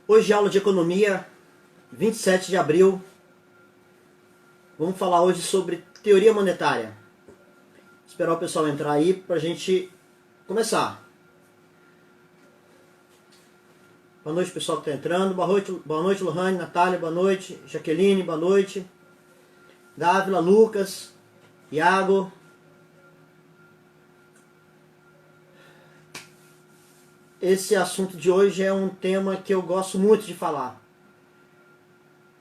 Hoje aula de economia, 27 de abril. Vamos falar hoje sobre teoria monetária. Esperar o pessoal entrar aí para a gente começar. Boa noite, pessoal que está entrando. Boa noite, Lohane, Natália, boa noite. Jaqueline, boa noite. Dávila, Lucas, Iago. Esse assunto de hoje é um tema que eu gosto muito de falar.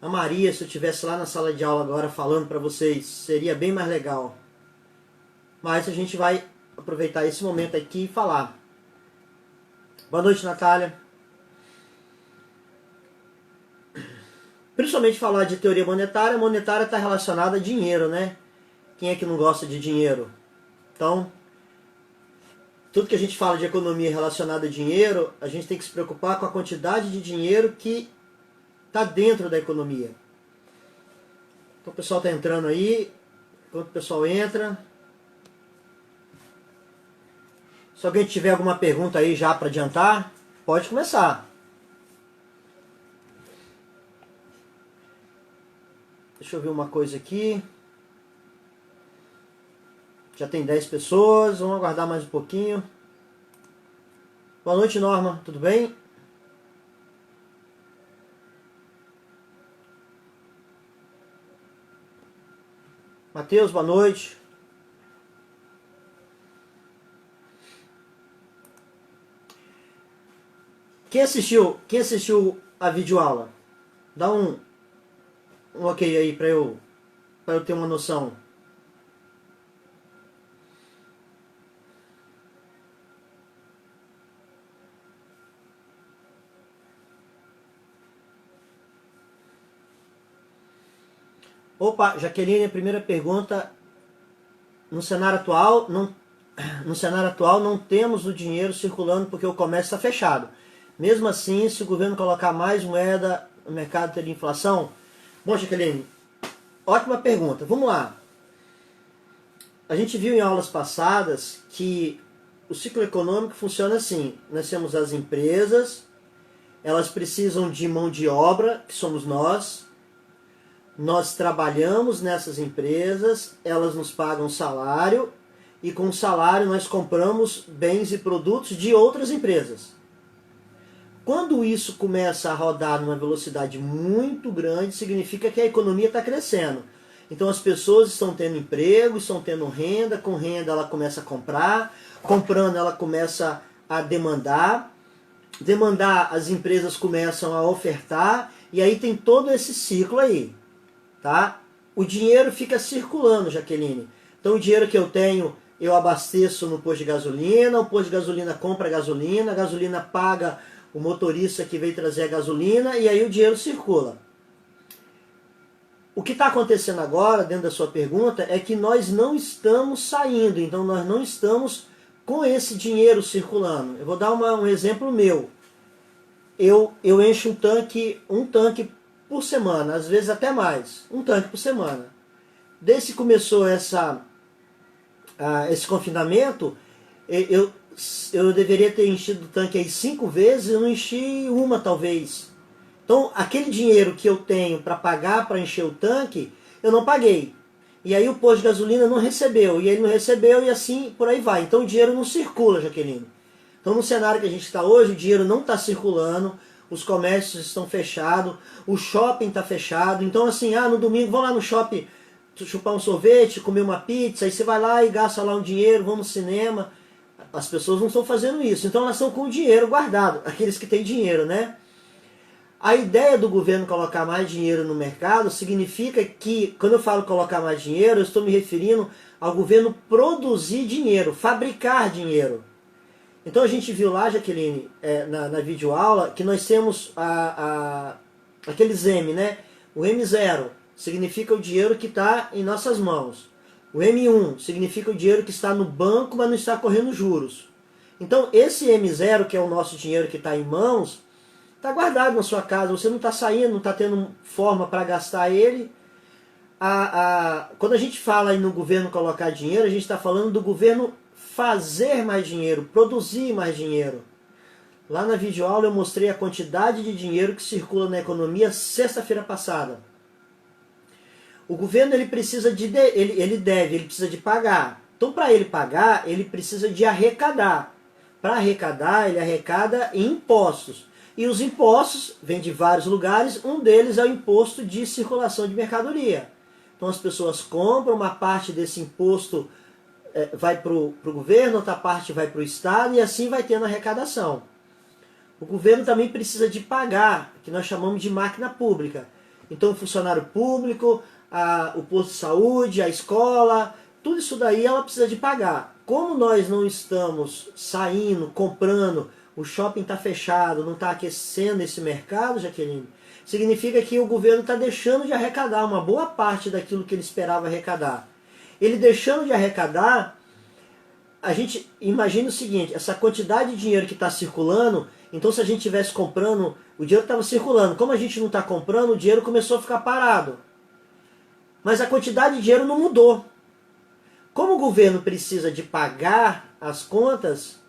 A Maria, se eu estivesse lá na sala de aula agora falando para vocês, seria bem mais legal. Mas a gente vai aproveitar esse momento aqui e falar. Boa noite, Natália. Principalmente falar de teoria monetária. A monetária está relacionada a dinheiro, né? Quem é que não gosta de dinheiro? Então, tudo que a gente fala de economia relacionada a dinheiro, a gente tem que se preocupar com a quantidade de dinheiro que está dentro da economia. Então o pessoal está entrando aí. Enquanto o pessoal entra, se alguém tiver alguma pergunta aí já para adiantar, pode começar. Deixa eu ver uma coisa aqui. Já tem 10 pessoas, vamos aguardar mais um pouquinho. Boa noite, Norma, tudo bem? Matheus, boa noite. Quem assistiu a videoaula? Dá um ok aí para eu ter uma noção. Opa, Jaqueline, a primeira pergunta. No cenário atual não temos o dinheiro circulando porque o comércio está fechado. Mesmo assim, se o governo colocar mais moeda no mercado, teria inflação? Bom, Jaqueline, ótima pergunta. Vamos lá. A gente viu em aulas passadas que o ciclo econômico funciona assim. Nós temos as empresas, elas precisam de mão de obra, que somos nós. Nós trabalhamos nessas empresas, elas nos pagam salário e com o salário nós compramos bens e produtos de outras empresas. Quando isso começa a rodar numa velocidade muito grande, significa que a economia está crescendo. Então as pessoas estão tendo emprego, estão tendo renda, com renda ela começa a comprar, comprando ela começa a demandar, as empresas começam a ofertar, e aí tem todo esse ciclo aí. Tá? O dinheiro fica circulando, Jaqueline. Então o dinheiro que eu tenho, eu abasteço no posto de gasolina, o posto de gasolina compra a gasolina paga o motorista que veio trazer a gasolina, e aí o dinheiro circula. O que está acontecendo agora, dentro da sua pergunta, é que nós não estamos saindo, então nós não estamos com esse dinheiro circulando. Eu vou dar um exemplo meu. Eu encho um tanque por semana, às vezes até mais, um tanque por semana. Desde que começou esse confinamento, eu deveria ter enchido o tanque aí 5 vezes, eu não enchi uma talvez. Então aquele dinheiro que eu tenho para pagar para encher o tanque, eu não paguei. E aí o posto de gasolina não recebeu, e ele não recebeu, e assim por aí vai. Então o dinheiro não circula, Jaqueline. Então no cenário que a gente está hoje, o dinheiro não está circulando, os comércios estão fechados, o shopping está fechado. Então assim, no domingo vamos lá no shopping chupar um sorvete, comer uma pizza, aí você vai lá e gasta lá um dinheiro, vamos no cinema. As pessoas não estão fazendo isso, então elas estão com o dinheiro guardado, aqueles que têm dinheiro, né? A ideia do governo colocar mais dinheiro no mercado significa que, quando eu falo colocar mais dinheiro, eu estou me referindo ao governo produzir dinheiro, fabricar dinheiro. Então a gente viu lá, Jaqueline, na videoaula, que nós temos aqueles M, né? O M0 significa o dinheiro que está em nossas mãos. O M1 significa o dinheiro que está no banco, mas não está correndo juros. Então esse M0, que é o nosso dinheiro que está em mãos, está guardado na sua casa. Você não está saindo, não está tendo forma para gastar ele. Quando a gente fala aí no governo colocar dinheiro, a gente está falando do governo fazer mais dinheiro, produzir mais dinheiro. Lá na videoaula eu mostrei a quantidade de dinheiro que circula na economia sexta-feira passada. O governo ele precisa ele precisa de pagar. Então para ele pagar, ele precisa de arrecadar. Para arrecadar, ele arrecada em impostos. E os impostos vêm de vários lugares, um deles é o imposto de circulação de mercadoria. Então as pessoas compram, uma parte desse imposto vai para o governo, outra parte vai para o Estado e assim vai tendo arrecadação. O governo também precisa de pagar, que nós chamamos de máquina pública. Então o funcionário público, o posto de saúde, a escola, tudo isso daí ela precisa de pagar. Como nós não estamos saindo, comprando, o shopping está fechado, não está aquecendo esse mercado, Jaqueline, significa que o governo está deixando de arrecadar uma boa parte daquilo que ele esperava arrecadar. Ele deixando de arrecadar, a gente imagina o seguinte, essa quantidade de dinheiro que está circulando, então se a gente estivesse comprando, o dinheiro estava circulando, como a gente não está comprando, o dinheiro começou a ficar parado. Mas a quantidade de dinheiro não mudou. Como o governo precisa de pagar as contas,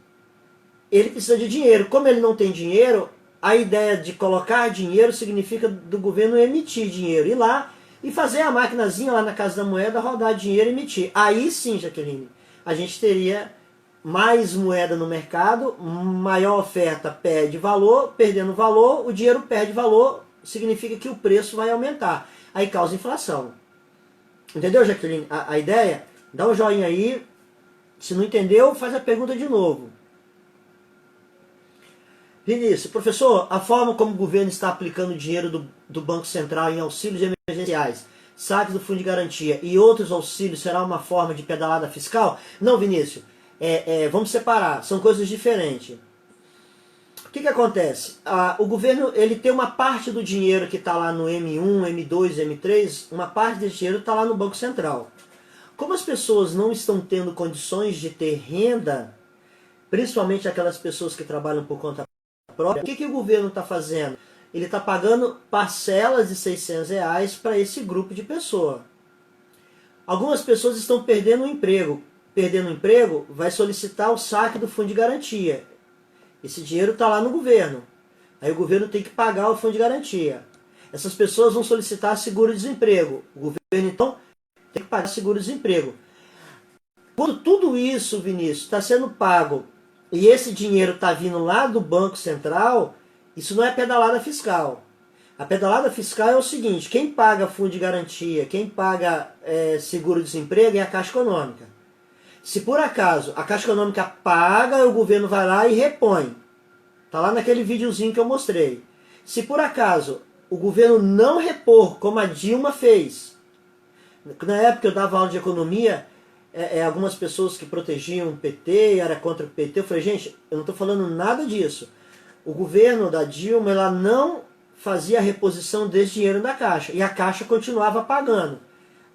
ele precisa de dinheiro. Como ele não tem dinheiro, a ideia de colocar dinheiro significa do governo emitir dinheiro. Ir lá e fazer a maquinazinha lá na Casa da Moeda, rodar dinheiro e emitir. Aí sim, Jaqueline, a gente teria mais moeda no mercado, maior oferta perde valor, perdendo valor, o dinheiro perde valor, significa que o preço vai aumentar. Aí causa inflação. Entendeu, Jaqueline? A ideia? Dá um joinha aí. Se não entendeu, faz a pergunta de novo. Vinícius, professor, a forma como o governo está aplicando o dinheiro do Banco Central em auxílios emergenciais, saques do Fundo de Garantia e outros auxílios será uma forma de pedalada fiscal? Não, Vinícius. Vamos separar. São coisas diferentes. O que acontece? O governo ele tem uma parte do dinheiro que está lá no M1, M2, M3, uma parte desse dinheiro está lá no Banco Central. Como as pessoas não estão tendo condições de ter renda, principalmente aquelas pessoas que trabalham por conta própria, o que o governo está fazendo? Ele está pagando parcelas de R$600 para esse grupo de pessoas. Algumas pessoas estão perdendo o emprego. Perdendo o emprego, vai solicitar o saque do Fundo de Garantia. Esse dinheiro está lá no governo. Aí o governo tem que pagar o Fundo de Garantia. Essas pessoas vão solicitar seguro-desemprego. O governo, então, tem que pagar seguro-desemprego. Quando tudo isso, Vinícius, está sendo pago e esse dinheiro está vindo lá do Banco Central, isso não é pedalada fiscal. A pedalada fiscal é o seguinte, quem paga Fundo de Garantia, quem paga seguro-desemprego é a Caixa Econômica. Se por acaso a Caixa Econômica paga, o governo vai lá e repõe. Está lá naquele videozinho que eu mostrei. Se por acaso o governo não repor, como a Dilma fez, na época eu dava aula de economia, algumas pessoas que protegiam o PT, era contra o PT, eu falei, gente, eu não estou falando nada disso. O governo da Dilma ela não fazia a reposição desse dinheiro da Caixa, e a Caixa continuava pagando.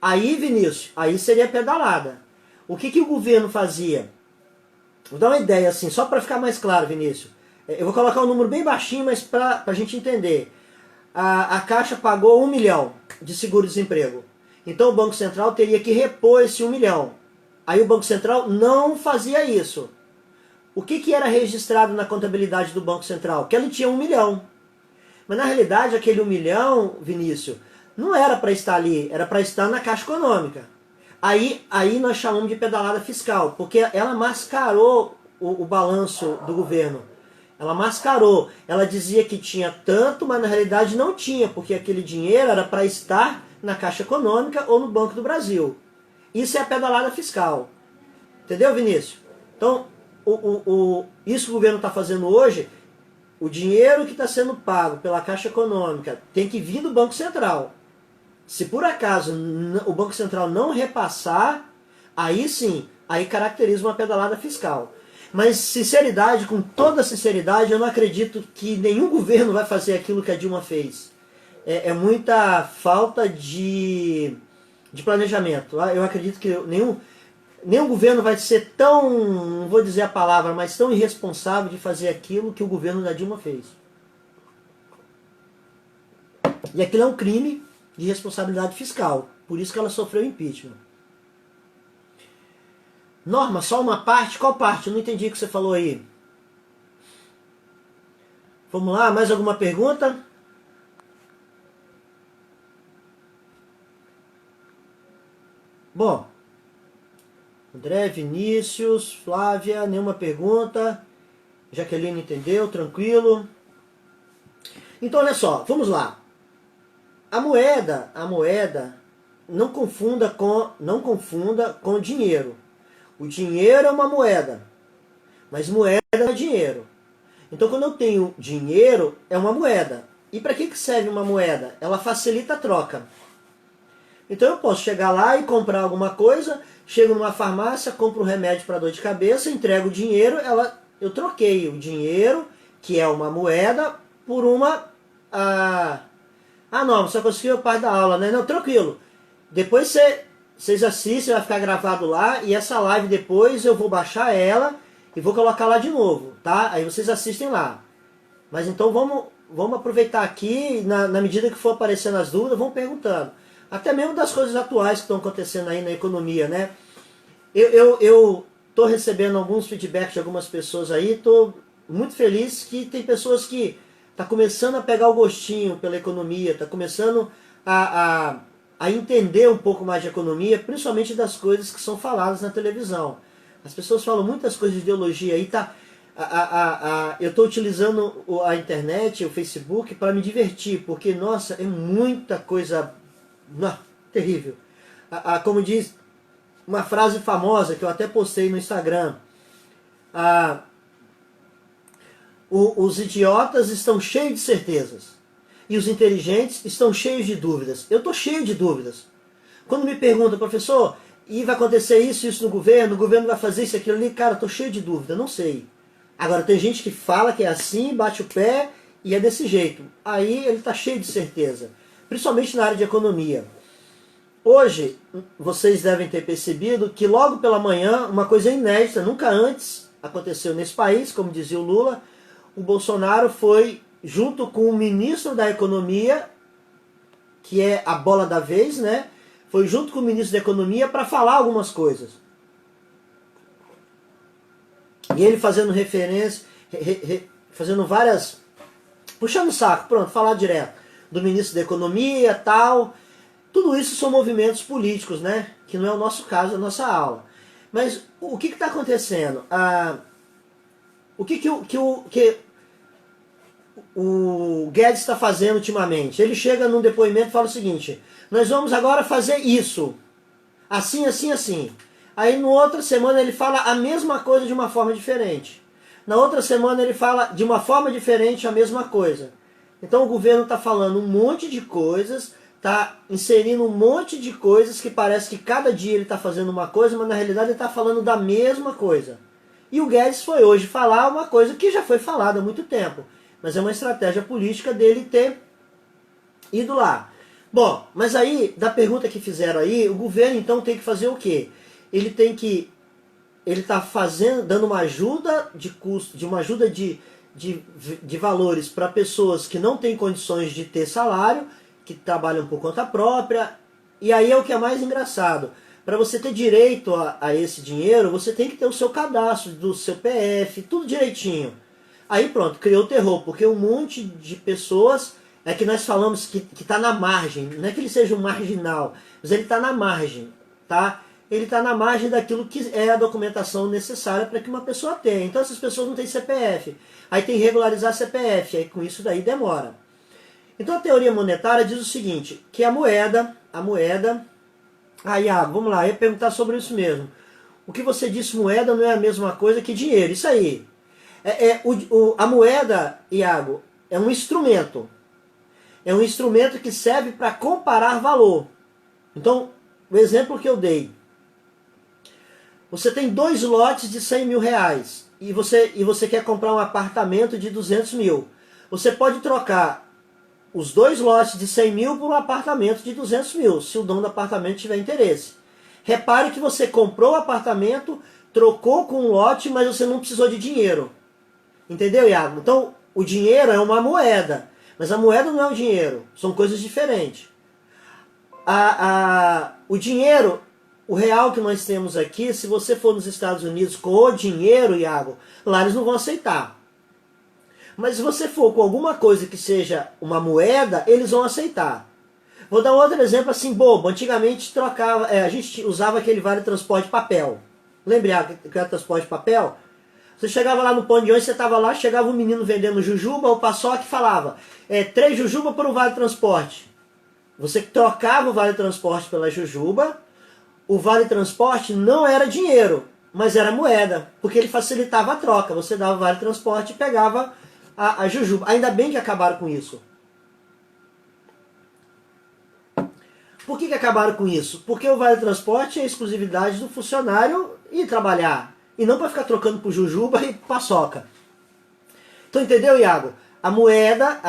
Aí, Vinícius, aí seria pedalada. O que o governo fazia? Vou dar uma ideia assim, só para ficar mais claro, Vinícius. Eu vou colocar um número bem baixinho, mas para a gente entender. A Caixa pagou 1 milhão de seguro-desemprego. Então o Banco Central teria que repor esse 1 milhão. Aí o Banco Central não fazia isso. O que era registrado na contabilidade do Banco Central? Que ele tinha 1 milhão. Mas na realidade aquele 1 milhão, Vinícius, não era para estar ali, era para estar na Caixa Econômica. Aí nós chamamos de pedalada fiscal, porque ela mascarou o balanço do governo. Ela mascarou. Ela dizia que tinha tanto, mas na realidade não tinha, porque aquele dinheiro era para estar na Caixa Econômica ou no Banco do Brasil. Isso é a pedalada fiscal. Entendeu, Vinícius? Então, isso que o governo está fazendo hoje, o dinheiro que está sendo pago pela Caixa Econômica tem que vir do Banco Central. Se por acaso o Banco Central não repassar, aí sim, aí caracteriza uma pedalada fiscal. Mas sinceridade, com toda sinceridade, eu não acredito que nenhum governo vai fazer aquilo que a Dilma fez. É muita falta de planejamento. Eu acredito que nenhum governo vai ser tão, não vou dizer a palavra, mas tão irresponsável de fazer aquilo que o governo da Dilma fez. E aquilo é um crime de responsabilidade fiscal. Por isso que ela sofreu impeachment. Norma, só uma parte? Qual parte? Eu não entendi o que você falou aí. Vamos lá, mais alguma pergunta? Bom, André, Vinícius, Flávia, nenhuma pergunta. Jaqueline entendeu, tranquilo. Então olha só, vamos lá. A moeda, não confunda com dinheiro. O dinheiro é uma moeda, mas moeda não é dinheiro. Então quando eu tenho dinheiro, é uma moeda. E para que serve uma moeda? Ela facilita a troca. Então eu posso chegar lá e comprar alguma coisa, chego numa farmácia, compro um remédio para dor de cabeça, entrego o dinheiro, eu troquei o dinheiro, que é uma moeda, por uma... não, você conseguiu a parte da aula, né? Não, tranquilo. Depois vocês assistem, vai ficar gravado lá, e essa live depois eu vou baixar ela e vou colocar lá de novo, tá? Aí vocês assistem lá. Mas então vamos aproveitar aqui, na medida que for aparecendo as dúvidas, vão perguntando. Até mesmo das coisas atuais que estão acontecendo aí na economia, né? Eu tô recebendo alguns feedbacks de algumas pessoas aí, tô muito feliz que tem pessoas que tá começando a pegar o gostinho pela economia, tá começando a entender um pouco mais de economia, principalmente das coisas que são faladas na televisão. As pessoas falam muitas coisas de ideologia aí, tá? Eu estou utilizando a internet, o Facebook, para me divertir, porque, nossa, é muita coisa terrível. Como diz uma frase famosa que eu até postei no Instagram, os idiotas estão cheios de certezas e os inteligentes estão cheios de dúvidas. Eu estou cheio de dúvidas. Quando me perguntam, professor, e vai acontecer isso no governo, o governo vai fazer isso, aquilo ali, cara, eu estou cheio de dúvida, não sei. Agora tem gente que fala que é assim, bate o pé e é desse jeito. Aí ele está cheio de certeza, principalmente na área de economia. Hoje, vocês devem ter percebido que logo pela manhã, uma coisa inédita, nunca antes aconteceu nesse país, como dizia o Lula, o Bolsonaro foi junto com o ministro da Economia, que é a bola da vez, né? Foi junto com o ministro da Economia para falar algumas coisas. E ele fazendo referência, fazendo várias... puxando o saco, pronto, falar direto. Do ministro da Economia, tal... Tudo isso são movimentos políticos, né? Que não é o nosso caso, a nossa aula. Mas o que está acontecendo? O que o Guedes está fazendo ultimamente? Ele chega num depoimento e fala o seguinte: nós vamos agora fazer isso. Assim, assim, assim. Aí, na outra semana, ele fala a mesma coisa de uma forma diferente. Na outra semana, ele fala de uma forma diferente a mesma coisa. Então, o governo está falando um monte de coisas... está inserindo um monte de coisas que parece que cada dia ele está fazendo uma coisa, mas na realidade ele está falando da mesma coisa. E o Guedes foi hoje falar uma coisa que já foi falada há muito tempo, mas é uma estratégia política dele ter ido lá. Bom, mas aí, da pergunta que fizeram aí, o governo então tem que fazer o quê? Ele está dando uma ajuda de custo, uma ajuda de valores para pessoas que não têm condições de ter salário, que trabalham por conta própria, e aí é o que é mais engraçado. Para você ter direito a esse dinheiro, você tem que ter o seu cadastro, do seu PF, tudo direitinho. Aí pronto, criou o terror, porque um monte de pessoas, é que nós falamos que está na margem, não é que ele seja um marginal, mas ele está na margem, tá? Ele está na margem daquilo que é a documentação necessária para que uma pessoa tenha. Então essas pessoas não têm CPF, aí tem que regularizar CPF, aí com isso daí demora. Então a teoria monetária diz o seguinte, que a moeda... Iago, vamos lá, eu ia perguntar sobre isso mesmo. O que você disse, moeda não é a mesma coisa que dinheiro, isso aí. A moeda, Iago, é um instrumento. É um instrumento que serve para comparar valor. Então, o exemplo que eu dei. Você tem 2 lotes de 100 mil reais e você quer comprar um apartamento de 200 mil. Você pode trocar os 2 lotes de 100 mil por um apartamento de 200 mil, se o dono do apartamento tiver interesse. Repare que você comprou o apartamento, trocou com um lote, mas você não precisou de dinheiro. Entendeu, Iago? Então, o dinheiro é uma moeda, mas a moeda não é o dinheiro, são coisas diferentes. O dinheiro, o real que nós temos aqui, se você for nos Estados Unidos com o dinheiro, Iago, lá eles não vão aceitar. Mas se você for com alguma coisa que seja uma moeda, eles vão aceitar. Vou dar um outro exemplo assim bobo. Antigamente trocava, a gente usava aquele vale transporte de papel. Lembra que era transporte de papel? Você chegava lá no pão de ônibus, você estava lá, chegava um menino vendendo jujuba, ou paçoca, e falava, 3 jujuba por um vale transporte. Você trocava o vale transporte pela jujuba. O vale transporte não era dinheiro, mas era moeda, porque ele facilitava a troca. Você dava o vale transporte e pegava a jujuba. Ainda bem que acabaram com isso. Por que acabaram com isso? Porque o vale transporte é exclusividade do funcionário ir trabalhar, e não para ficar trocando por jujuba e paçoca. Então entendeu, Iago? A moeda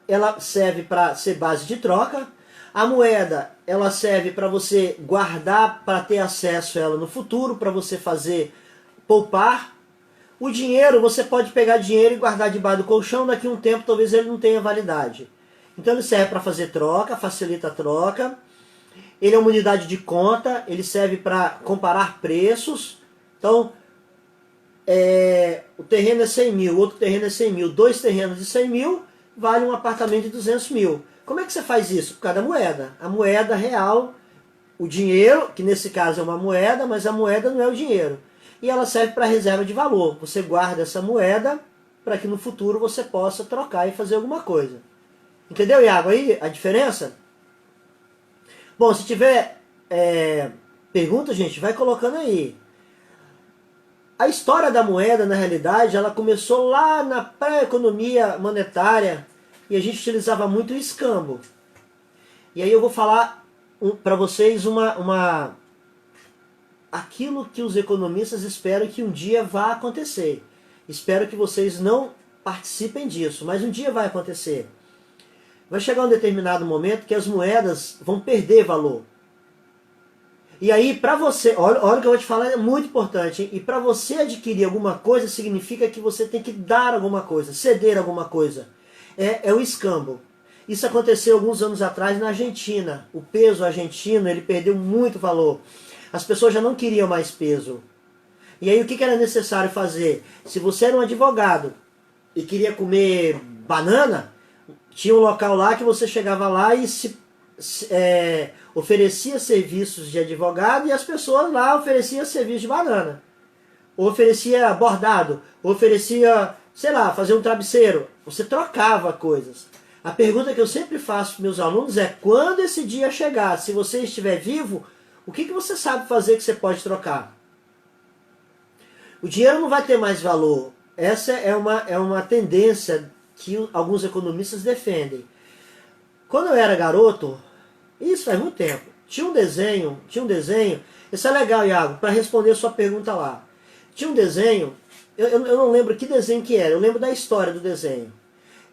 ela serve para ser base de troca. A moeda ela serve para você guardar, para ter acesso a ela no futuro, para você fazer poupar. O dinheiro, você pode pegar dinheiro e guardar debaixo do colchão, daqui a um tempo talvez ele não tenha validade. Então ele serve para fazer troca, facilita a troca. Ele é uma unidade de conta, ele serve para comparar preços. Então, o terreno é 100 mil, outro terreno é 100 mil, 2 terrenos de 100 mil, vale um apartamento de 200 mil. Como é que você faz isso? Por causa da moeda. A moeda real, o dinheiro, que nesse caso é uma moeda, mas a moeda não é o dinheiro. E ela serve para reserva de valor. Você guarda essa moeda para que no futuro você possa trocar e fazer alguma coisa. Entendeu, Iago, aí a diferença? Bom, se tiver pergunta, gente, vai colocando aí. A história da moeda, na realidade, ela começou lá na pré-economia monetária e a gente utilizava muito o escambo. E aí eu vou falar para vocês aquilo que os economistas esperam que um dia vá acontecer. Espero que vocês não participem disso, mas um dia vai acontecer. Vai chegar um determinado momento que as moedas vão perder valor. E aí, para você, olha o que eu vou te falar, é muito importante, hein? E para você adquirir alguma coisa, significa que você tem que dar alguma coisa, ceder alguma coisa. É o escambo. Isso aconteceu alguns anos atrás na Argentina. O peso argentino, ele perdeu muito valor. As pessoas já não queriam mais peso. E aí, o que era necessário fazer? Se você era um advogado e queria comer banana, tinha um local lá que você chegava lá e oferecia serviços de advogado, e as pessoas lá ofereciam serviço de banana. Ou oferecia bordado, ou oferecia, sei lá, fazer um travesseiro. Você trocava coisas. A pergunta que eu sempre faço para meus alunos é: quando esse dia chegar, se você estiver vivo, o que você sabe fazer que você pode trocar? O dinheiro não vai ter mais valor. Essa é uma tendência que alguns economistas defendem. Quando eu era garoto, isso faz muito tempo, tinha um desenho, isso é legal, Iago, para responder a sua pergunta lá. Tinha um desenho, eu não lembro que desenho que era, eu lembro da história do desenho.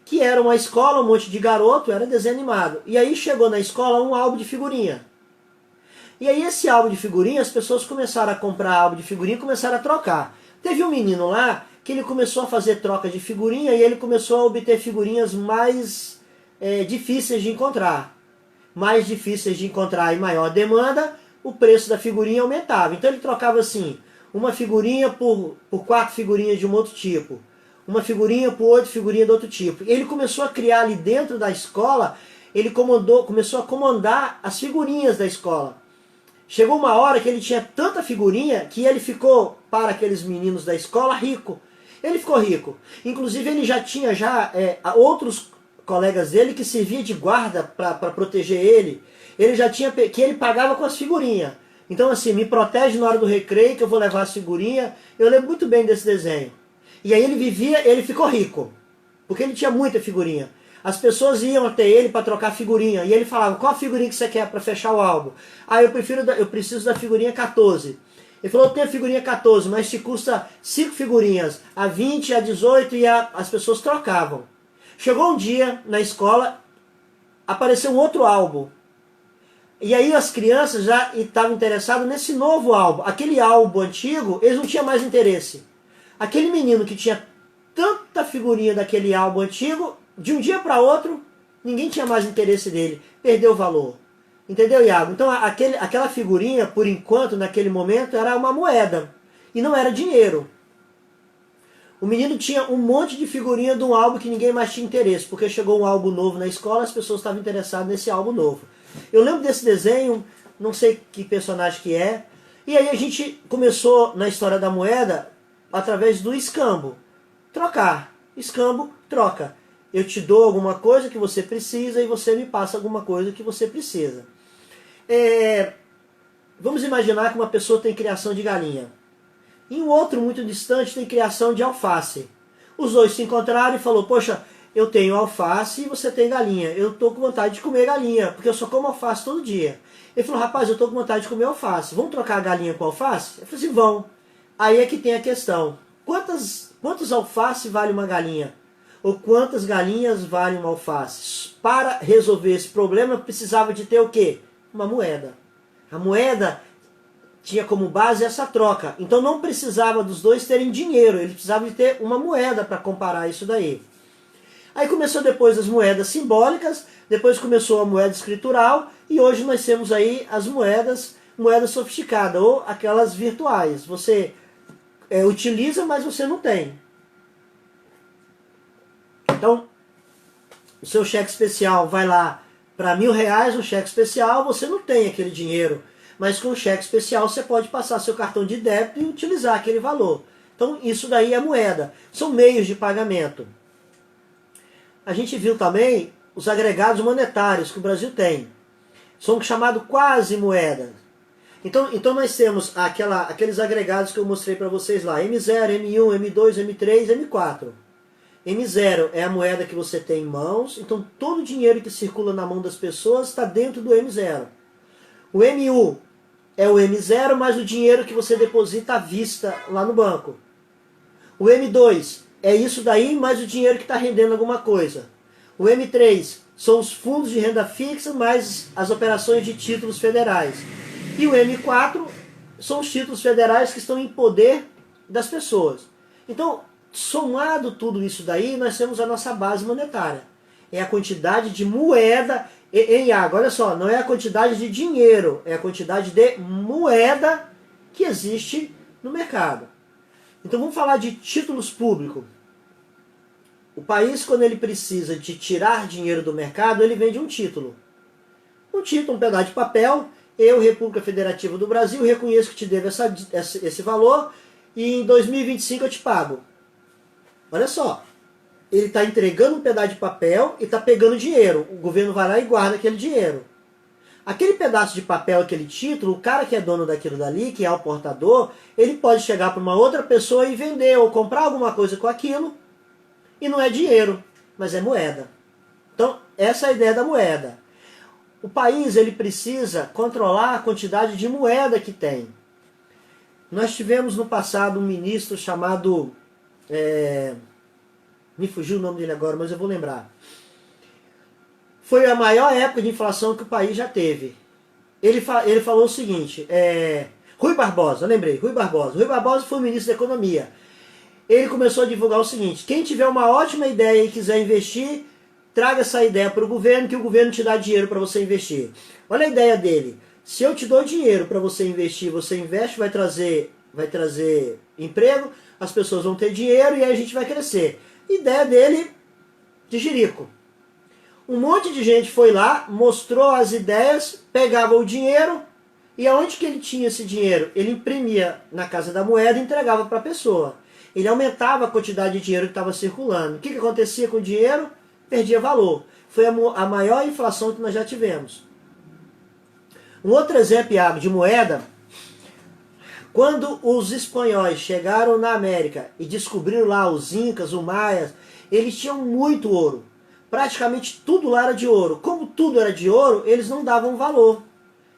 Que era uma escola, um monte de garoto, era desenho animado. E aí chegou na escola um álbum de figurinha. E aí esse álbum de figurinha, as pessoas começaram a comprar álbum de figurinha e começaram a trocar. Teve um menino lá que ele começou a fazer troca de figurinha e ele começou a obter figurinhas mais difíceis de encontrar. Mais difíceis de encontrar e maior demanda, o preço da figurinha aumentava. Então ele trocava assim, uma figurinha por 4 figurinhas de um outro tipo. Uma figurinha por 8 figurinhas de outro tipo. E ele começou a criar ali dentro da escola, ele começou a comandar as figurinhas da escola. Chegou uma hora que ele tinha tanta figurinha que ele ficou, para aqueles meninos da escola, rico. Ele ficou rico. Inclusive ele já tinha outros colegas dele que servia de guarda para proteger ele. Ele já tinha que ele pagava com as figurinhas. Então assim, me protege na hora do recreio que eu vou levar as figurinhas. Eu lembro muito bem desse desenho. E aí ele ficou rico, porque ele tinha muita figurinha. As pessoas iam até ele para trocar figurinha, e ele falava: qual a figurinha que você quer para fechar o álbum? Ah, eu preciso da figurinha 14. Ele falou: eu tenho a figurinha 14, mas te custa 5 figurinhas, a 20, a 18, e as pessoas trocavam. Chegou um dia na escola, apareceu um outro álbum. E aí as crianças já estavam interessadas nesse novo álbum. Aquele álbum antigo, eles não tinham mais interesse. Aquele menino que tinha tanta figurinha daquele álbum antigo, de um dia para outro, ninguém tinha mais interesse dele. Perdeu o valor. Entendeu, Iago? Então aquela figurinha, por enquanto, naquele momento, era uma moeda. E não era dinheiro. O menino tinha um monte de figurinha de um álbum que ninguém mais tinha interesse, porque chegou um álbum novo na escola, as pessoas estavam interessadas nesse álbum novo. Eu lembro desse desenho, não sei que personagem que é, e aí a gente começou na história da moeda através do escambo. Trocar. Escambo, troca. Eu te dou alguma coisa que você precisa e você me passa alguma coisa que você precisa. Vamos imaginar que uma pessoa tem criação de galinha. E um outro muito distante tem criação de alface. Os dois se encontraram e falou, poxa, eu tenho alface e você tem galinha. Eu estou com vontade de comer galinha, porque eu só como alface todo dia. Ele falou, rapaz, eu estou com vontade de comer alface. Vamos trocar a galinha com alface? Eu falei assim, vão. Aí é que tem a questão. Quantos alface vale uma galinha? Ou quantas galinhas vale uma alface? Para resolver esse problema, precisava de ter o quê? Uma moeda. A moeda tinha como base essa troca. Então não precisava dos dois terem dinheiro, eles precisavam de ter uma moeda para comparar isso daí. Aí começou depois as moedas simbólicas, depois começou a moeda escritural, e hoje nós temos aí as moedas sofisticadas, ou aquelas virtuais. Você utiliza, mas você não tem. Então, o seu cheque especial vai lá para R$1.000, um cheque especial, você não tem aquele dinheiro. Mas com o cheque especial você pode passar seu cartão de débito e utilizar aquele valor. Então isso daí é moeda. São meios de pagamento. A gente viu também os agregados monetários que o Brasil tem. São chamados quase moedas. Então nós temos aqueles agregados que eu mostrei para vocês lá. M0, M1, M2, M3, M4. M0 é a moeda que você tem em mãos. Então todo o dinheiro que circula na mão das pessoas está dentro do M0. O M1 é o M0 mais o dinheiro que você deposita à vista lá no banco. O M2 é isso daí mais o dinheiro que está rendendo alguma coisa. O M3 são os fundos de renda fixa mais as operações de títulos federais. E o M4 são os títulos federais que estão em poder das pessoas. Então, somado tudo isso daí, nós temos a nossa base monetária. É a quantidade de moeda em água. Olha só, não é a quantidade de dinheiro, é a quantidade de moeda que existe no mercado. Então vamos falar de títulos públicos. O país, quando ele precisa de tirar dinheiro do mercado, ele vende um título. Um título, um pedaço de papel. Eu, República Federativa do Brasil, reconheço que te devo esse valor e em 2025 eu te pago. Olha só. Ele está entregando um pedaço de papel e está pegando dinheiro. O governo vai lá e guarda aquele dinheiro. Aquele pedaço de papel, aquele título, o cara que é dono daquilo dali, que é o portador, ele pode chegar para uma outra pessoa e vender ou comprar alguma coisa com aquilo e não é dinheiro, mas é moeda. Então, essa é a ideia da moeda. O país ele precisa controlar a quantidade de moeda que tem. Nós tivemos no passado um ministro chamado... me fugiu o nome dele agora, mas eu vou lembrar. Foi a maior época de inflação que o país já teve. Ele falou o seguinte, Rui Barbosa, eu lembrei, Rui Barbosa. Rui Barbosa foi o ministro da Economia. Ele começou a divulgar o seguinte, quem tiver uma ótima ideia e quiser investir, traga essa ideia para o governo, que o governo te dá dinheiro para você investir. Olha a ideia dele. Se eu te dou dinheiro para você investir, você investe, vai trazer emprego, as pessoas vão ter dinheiro e aí a gente vai crescer. Ideia dele de jirico. Um monte de gente foi lá, mostrou as ideias, pegava o dinheiro e aonde que ele tinha esse dinheiro? Ele imprimia na Casa da Moeda e entregava para a pessoa. Ele aumentava a quantidade de dinheiro que estava circulando. O que acontecia com o dinheiro? Perdia valor. Foi a maior inflação que nós já tivemos. Um outro exemplo, Iago, de moeda, quando os espanhóis chegaram na América e descobriram lá os incas, os maias, eles tinham muito ouro. Praticamente tudo lá era de ouro. Como tudo era de ouro, eles não davam valor.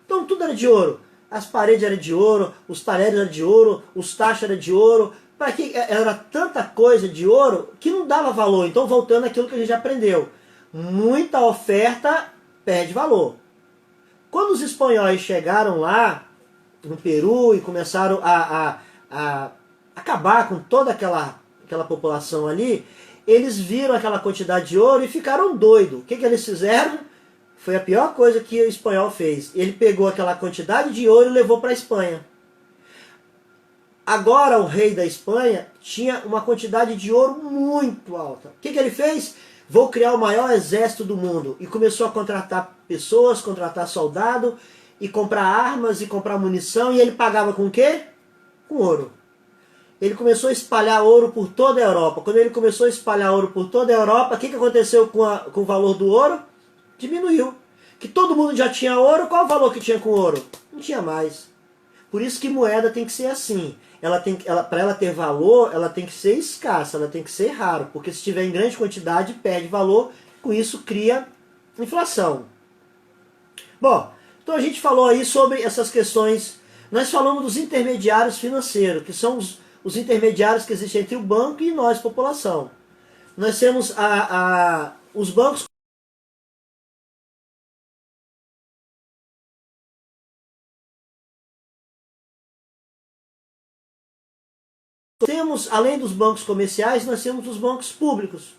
Então tudo era de ouro. As paredes eram de ouro, os talheres eram de ouro, os tachos eram de ouro. Para que era tanta coisa de ouro que não dava valor. Então voltando àquilo que a gente já aprendeu. Muita oferta perde valor. Quando os espanhóis chegaram lá no Peru e começaram a acabar com toda aquela população ali, eles viram aquela quantidade de ouro e ficaram doidos. O que eles fizeram? Foi a pior coisa que o espanhol fez. Ele pegou aquela quantidade de ouro e levou para a Espanha. Agora o rei da Espanha tinha uma quantidade de ouro muito alta. O que ele fez? Vou criar o maior exército do mundo. E começou a contratar pessoas, contratar soldado, e comprar armas, e comprar munição. E ele pagava com o quê? Com ouro. Ele começou a espalhar ouro por toda a Europa. Quando ele começou a espalhar ouro por toda a Europa, o que aconteceu com o valor do ouro? Diminuiu. Que todo mundo já tinha ouro, qual o valor que tinha com ouro? Não tinha mais. Por isso que moeda tem que ser assim. Para ela ter valor, ela tem que ser escassa, ela tem que ser raro. Porque se tiver em grande quantidade, perde valor. Com isso, cria inflação. Bom, então a gente falou aí sobre essas questões. Nós falamos dos intermediários financeiros, que são os intermediários que existem entre o banco e nós, população. Nós temos os bancos. Temos, além dos bancos comerciais, nós temos os bancos públicos.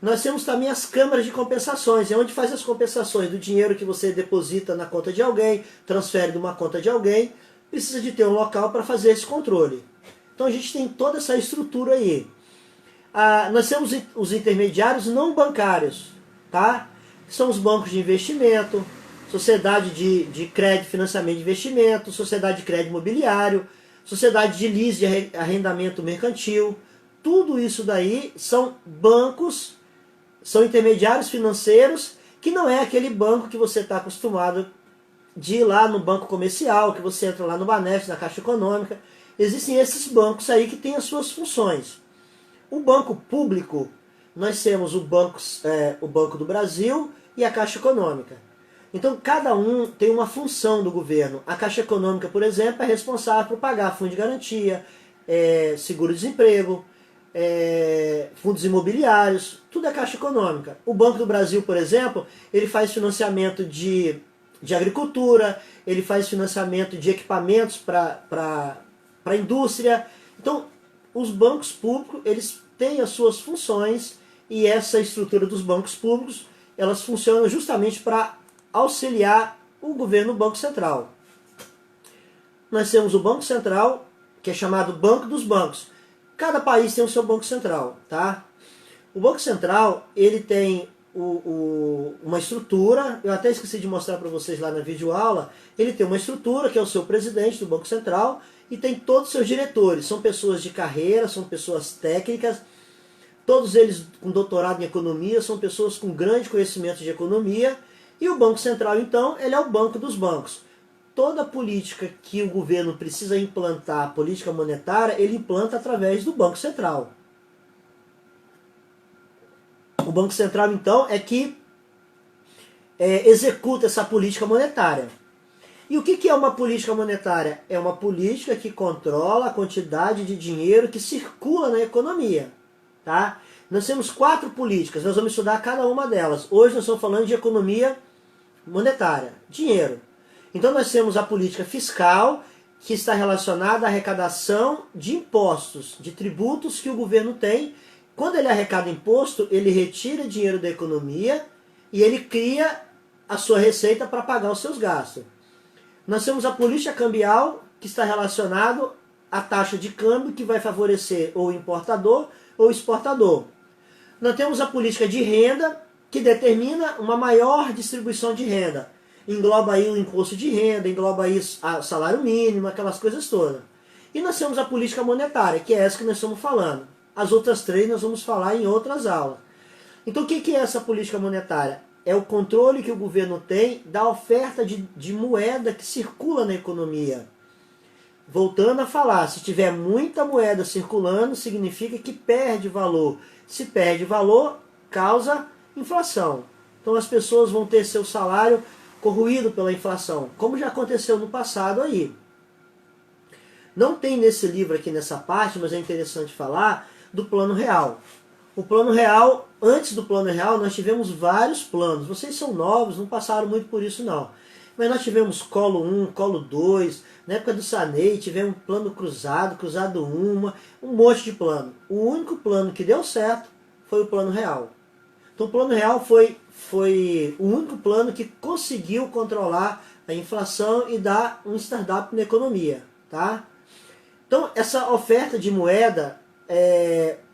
Nós temos também as câmaras de compensações, é onde faz as compensações do dinheiro que você deposita na conta de alguém, transfere de uma conta de alguém, precisa de ter um local para fazer esse controle. Então a gente tem toda essa estrutura aí. Nós temos os intermediários não bancários, tá? São os bancos de investimento, sociedade de crédito, financiamento de investimento, sociedade de crédito imobiliário, sociedade de lease de arrendamento mercantil. Tudo isso daí são bancos, são intermediários financeiros, que não é aquele banco que você está acostumado de ir lá no banco comercial, que você entra lá no Banesp, na Caixa Econômica. Existem esses bancos aí que têm as suas funções. O banco público, nós temos o Banco do Brasil e a Caixa Econômica. Então cada um tem uma função do governo. A Caixa Econômica, por exemplo, é responsável por pagar fundo de garantia, seguro-desemprego, fundos imobiliários, tudo é Caixa Econômica. O Banco do Brasil, por exemplo, ele faz financiamento de agricultura, ele faz financiamento de equipamentos para a indústria. Então, os bancos públicos, eles têm as suas funções, e essa estrutura dos bancos públicos, elas funcionam justamente para auxiliar o governo, o Banco Central. Nós temos o Banco Central, que é chamado Banco dos Bancos. Cada país tem o seu Banco Central, tá? O Banco Central, ele tem uma estrutura, eu até esqueci de mostrar para vocês lá na videoaula, ele tem uma estrutura que é o seu presidente do Banco Central, e tem todos os seus diretores. São pessoas de carreira, são pessoas técnicas, todos eles com doutorado em economia, são pessoas com grande conhecimento de economia. E o Banco Central, então, ele é o banco dos bancos. Toda política que o governo precisa implantar, política monetária, ele implanta através do Banco Central. O Banco Central, então, é que executa essa política monetária. E o que é uma política monetária? É uma política que controla a quantidade de dinheiro que circula na economia. Tá? Nós temos 4 políticas, nós vamos estudar cada uma delas. Hoje nós estamos falando de economia monetária, dinheiro. Então nós temos a política fiscal, que está relacionada à arrecadação de impostos, de tributos que o governo tem. Quando ele arrecada imposto, ele retira dinheiro da economia e ele cria a sua receita para pagar os seus gastos. Nós temos a política cambial, que está relacionado à taxa de câmbio, que vai favorecer ou o importador ou o exportador. Nós temos a política de renda, que determina uma maior distribuição de renda. Engloba aí o imposto de renda, engloba aí o salário mínimo, aquelas coisas todas. E nós temos a política monetária, que é essa que nós estamos falando. As outras 3 nós vamos falar em outras aulas. Então o que é essa política monetária? É o controle que o governo tem da oferta de moeda que circula na economia. Voltando a falar, se tiver muita moeda circulando, significa que perde valor. Se perde valor, causa inflação. Então as pessoas vão ter seu salário corroído pela inflação, como já aconteceu no passado aí. Não tem nesse livro aqui, nessa parte, mas é interessante falar do Plano Real. O Plano Real, antes do Plano Real, nós tivemos vários planos. Vocês são novos, não passaram muito por isso não. Mas nós tivemos Colo 1, Colo 2, na época do Sarney tivemos plano cruzado, cruzado 1, um monte de plano. O único plano que deu certo foi o Plano Real. Então o Plano Real foi o único plano que conseguiu controlar a inflação e dar um startup na economia. Tá? Então, essa oferta de moeda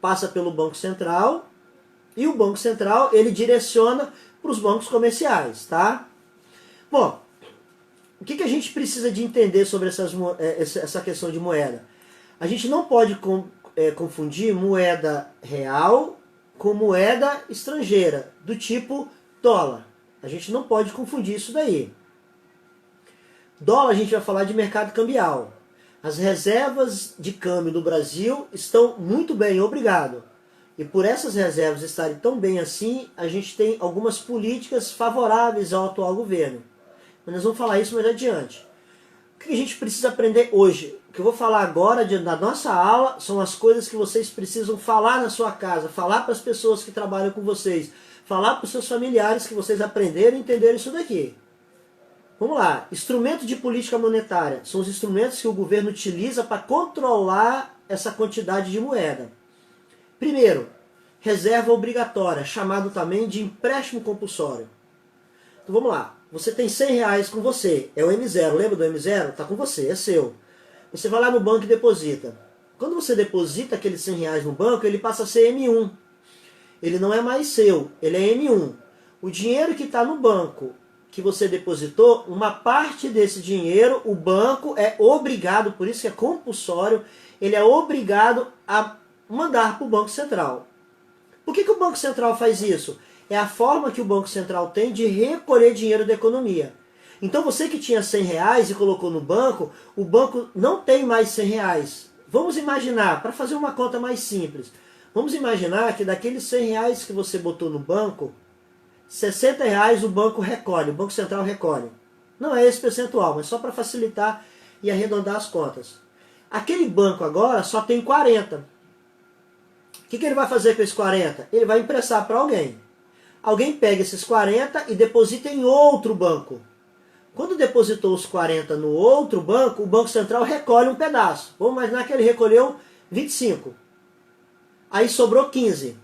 passa pelo Banco Central, e o Banco Central ele direciona para os bancos comerciais, tá? Bom, o que a gente precisa de entender sobre essa questão de moeda? A gente não pode confundir moeda real com moeda estrangeira, do tipo dólar. A gente não pode confundir isso daí. Dólar a gente vai falar de mercado cambial. As reservas de câmbio no Brasil estão muito bem, obrigado. E por essas reservas estarem tão bem assim, a gente tem algumas políticas favoráveis ao atual governo. Mas nós vamos falar isso mais adiante. O que a gente precisa aprender hoje? O que eu vou falar agora na nossa aula são as coisas que vocês precisam falar na sua casa, falar para as pessoas que trabalham com vocês, falar para os seus familiares que vocês aprenderam e entenderam isso daqui. Vamos lá. Instrumentos de política monetária são os instrumentos que o governo utiliza para controlar essa quantidade de moeda. Primeiro, reserva obrigatória, chamado também de empréstimo compulsório. Então vamos lá. Você tem 100 reais com você, é o M0, lembra do M0? Está com você, é seu. Você vai lá no banco e deposita. Quando você deposita aqueles 100 reais no banco, ele passa a ser M1. Ele não é mais seu, ele é M1. O dinheiro que está no banco, que você depositou, uma parte desse dinheiro, o banco é obrigado, por isso que é compulsório, ele é obrigado a mandar para o Banco Central. Por que o Banco Central faz isso? É a forma que o Banco Central tem de recolher dinheiro da economia. Então você que tinha 100 reais e colocou no banco, o banco não tem mais 100 reais. Vamos imaginar, para fazer uma conta mais simples, vamos imaginar que daqueles 100 reais que você botou no banco, 60 reais o banco recolhe, o Banco Central recolhe. Não é esse percentual, mas só para facilitar e arredondar as contas. Aquele banco agora só tem 40. O que ele vai fazer com esses 40? Ele vai emprestar para alguém. Alguém pega esses 40 e deposita em outro banco. Quando depositou os 40 no outro banco, o Banco Central recolhe um pedaço. Vamos imaginar que ele recolheu 25. Aí sobrou 15.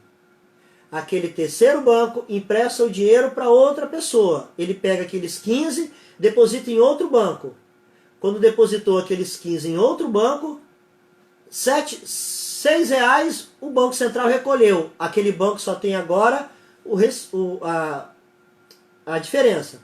Aquele terceiro banco empresta o dinheiro para outra pessoa. Ele pega aqueles 15, deposita em outro banco. Quando depositou aqueles 15 em outro banco, 6 reais o Banco Central recolheu. Aquele banco só tem agora a diferença.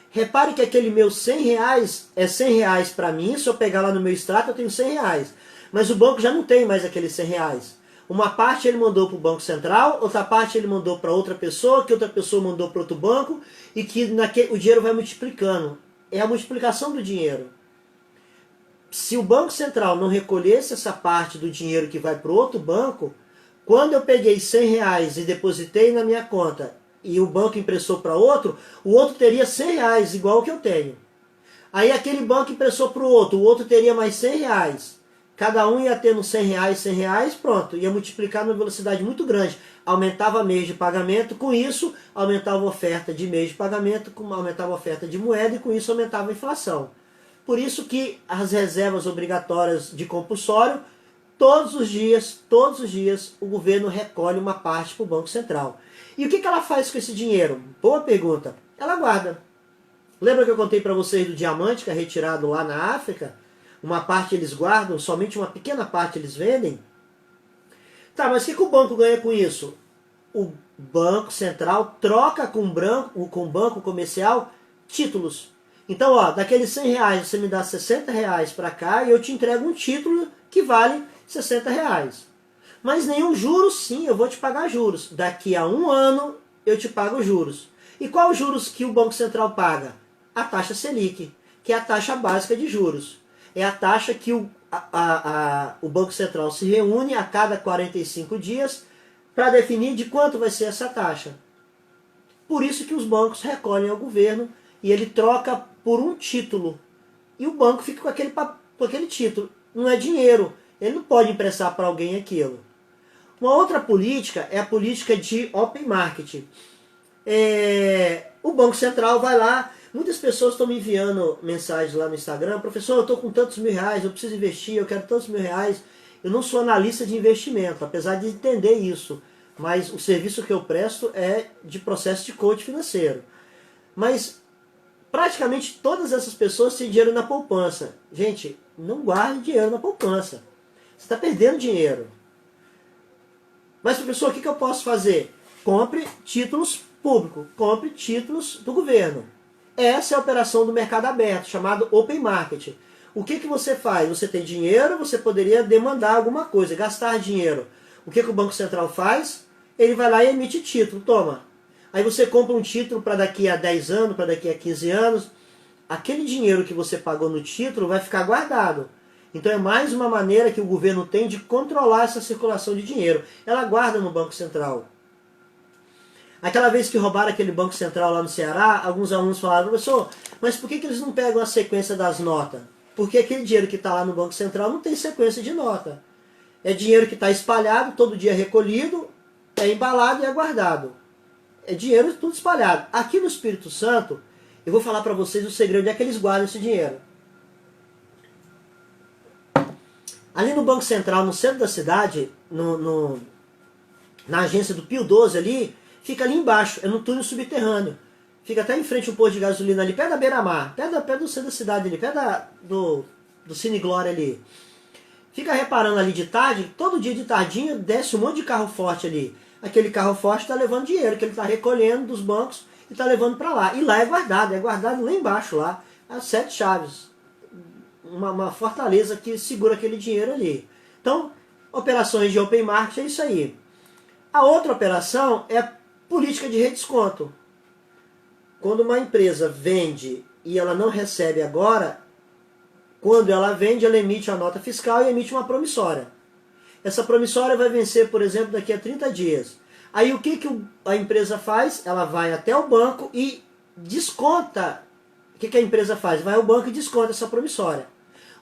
Repare que aquele meu 100 reais é 100 reais para mim. Se eu pegar lá no meu extrato eu tenho 100 reais. Mas o banco já não tem mais aqueles 100 reais. Uma parte ele mandou para o Banco Central, outra parte ele mandou para outra pessoa, que outra pessoa mandou para outro banco, e que o dinheiro vai multiplicando. É a multiplicação do dinheiro. Se o Banco Central não recolhesse essa parte do dinheiro que vai para o outro banco, quando eu peguei 100 reais e depositei na minha conta e o banco emprestou para outro, o outro teria 100 reais, igual o que eu tenho. Aí aquele banco emprestou para o outro teria mais 100 reais. Cada um ia tendo 100 reais, pronto, ia multiplicar numa velocidade muito grande. Aumentava mês de pagamento, com isso aumentava a oferta de mês de pagamento, aumentava a oferta de moeda e com isso aumentava a inflação. Por isso que as reservas obrigatórias de compulsório, todos os dias, o governo recolhe uma parte para o Banco Central. E o que ela faz com esse dinheiro? Boa pergunta. Ela guarda. Lembra que eu contei para vocês do diamante que é retirado lá na África? Uma parte eles guardam, somente uma pequena parte eles vendem. Tá, mas o que o banco ganha com isso? O Banco Central troca com o banco comercial títulos. Então, ó, daqueles 100 reais você me dá 60 reais para cá e eu te entrego um título que vale 60 reais. Mas nenhum juros, sim, eu vou te pagar juros. Daqui a um ano eu te pago juros. E qual os juros que o Banco Central paga? A taxa Selic, que é a taxa básica de juros. É a taxa que o Banco Central se reúne a cada 45 dias para definir de quanto vai ser essa taxa. Por isso que os bancos recolhem ao governo e ele troca por um título. E o banco fica com aquele título. Não é dinheiro. Ele não pode emprestar para alguém aquilo. Uma outra política é a política de open market. O Banco Central vai lá. Muitas pessoas estão me enviando mensagens lá no Instagram. Professor, eu estou com tantos mil reais, eu preciso investir, eu quero tantos mil reais. Eu não sou analista de investimento, apesar de entender isso. Mas o serviço que eu presto é de processo de coach financeiro. Mas praticamente todas essas pessoas têm dinheiro na poupança. Gente, Não guarde dinheiro na poupança. Você está perdendo dinheiro. Mas, professor, o que eu posso fazer? Compre títulos públicos, compre títulos do governo. Essa é a operação do mercado aberto, chamado Open Market. O que você faz? Você tem dinheiro, você poderia demandar alguma coisa, gastar dinheiro. O que o Banco Central faz? Ele vai lá e emite título, toma. Aí você compra um título para daqui a 10 anos, para daqui a 15 anos. Aquele dinheiro que você pagou no título vai ficar guardado. Então é mais uma maneira que o governo tem de controlar essa circulação de dinheiro. Ela guarda no Banco Central. Aquela vez que roubaram aquele Banco Central lá no Ceará, alguns alunos falaram, professor, mas por que eles não pegam a sequência das notas? Porque aquele dinheiro que está lá no Banco Central não tem sequência de nota. É dinheiro que está espalhado, todo dia recolhido, é embalado e é guardado. É dinheiro tudo espalhado. Aqui no Espírito Santo, eu vou falar para vocês o segredo de é que eles guardam esse dinheiro. Ali no Banco Central, no centro da cidade, na agência do Pio 12 ali, fica ali embaixo, é no túnel subterrâneo. Fica até em frente ao posto de gasolina ali, perto da beira-mar, perto do centro da cidade ali, perto do Cine Glória ali. Fica reparando ali de tarde, todo dia de tardinha desce um monte de carro forte ali. Aquele carro forte está levando dinheiro, que ele está recolhendo dos bancos e está levando para lá. E lá é guardado lá embaixo, lá, as 7 chaves. Uma fortaleza que segura aquele dinheiro ali. Então, operações de open market é isso aí. A outra operação é a política de redesconto. Quando uma empresa vende e ela não recebe agora, quando ela vende, ela emite a nota fiscal e emite uma promissória. Essa promissória vai vencer, por exemplo, daqui a 30 dias. Aí o que a empresa faz? Ela vai até o banco e desconta. O que a empresa faz? Vai ao banco e desconta essa promissória.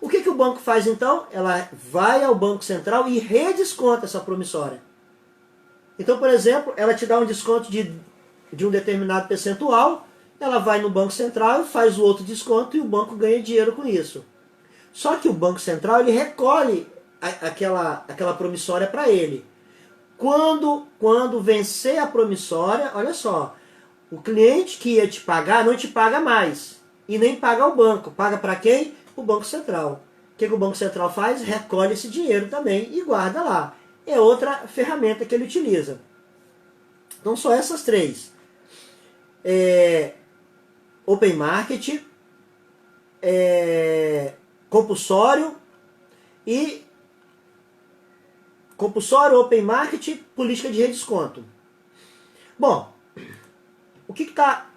O que o banco faz então? Ela vai ao Banco Central e redesconta essa promissória. Então, por exemplo, ela te dá um desconto de um determinado percentual, ela vai no Banco Central e faz o outro desconto e o banco ganha dinheiro com isso. Só que o Banco Central ele recolhe aquela promissória para ele. Quando vencer a promissória, olha só, o cliente que ia te pagar não te paga mais. E nem paga ao banco. Paga para quem? O Banco Central. O que o Banco Central faz? Recolhe esse dinheiro também e guarda lá. É outra ferramenta que ele utiliza. Então só essas três. Open Market, compulsório, Open Market, política de redesconto. Bom, o que está...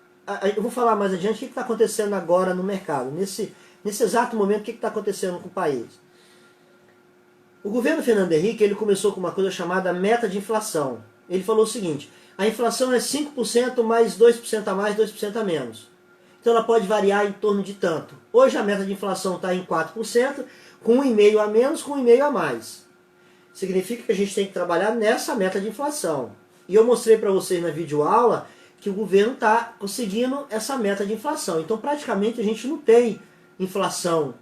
Eu vou falar mais adiante o que está acontecendo agora no mercado. Nesse exato momento, o que está acontecendo com o país? O governo Fernando Henrique ele começou com uma coisa chamada meta de inflação. Ele falou o seguinte, a inflação é 5% mais 2% a mais, 2% a menos. Então ela pode variar em torno de tanto. Hoje a meta de inflação está em 4%, com 1,5% a menos, com 1,5% a mais. Significa que a gente tem que trabalhar nessa meta de inflação. E eu mostrei para vocês na videoaula que o governo está conseguindo essa meta de inflação. Então praticamente a gente não tem inflação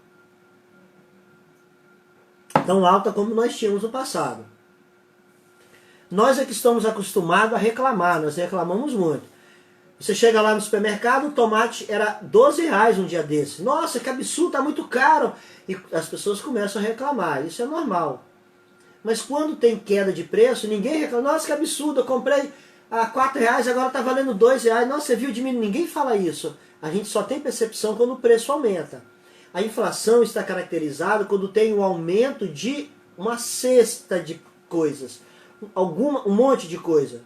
tão alta como nós tínhamos no passado. Nós é que estamos acostumados a reclamar, nós reclamamos muito. Você chega lá no supermercado, o tomate era R$12 um dia desse. Nossa, que absurdo, está muito caro. E as pessoas começam a reclamar, isso é normal. Mas quando tem queda de preço, ninguém reclama. Nossa, que absurdo, eu comprei a R$4, agora está valendo R$2. Nossa, você viu diminuir? Ninguém fala isso. A gente só tem percepção quando o preço aumenta. A inflação está caracterizada quando tem um aumento de uma cesta de coisas. Um monte de coisa.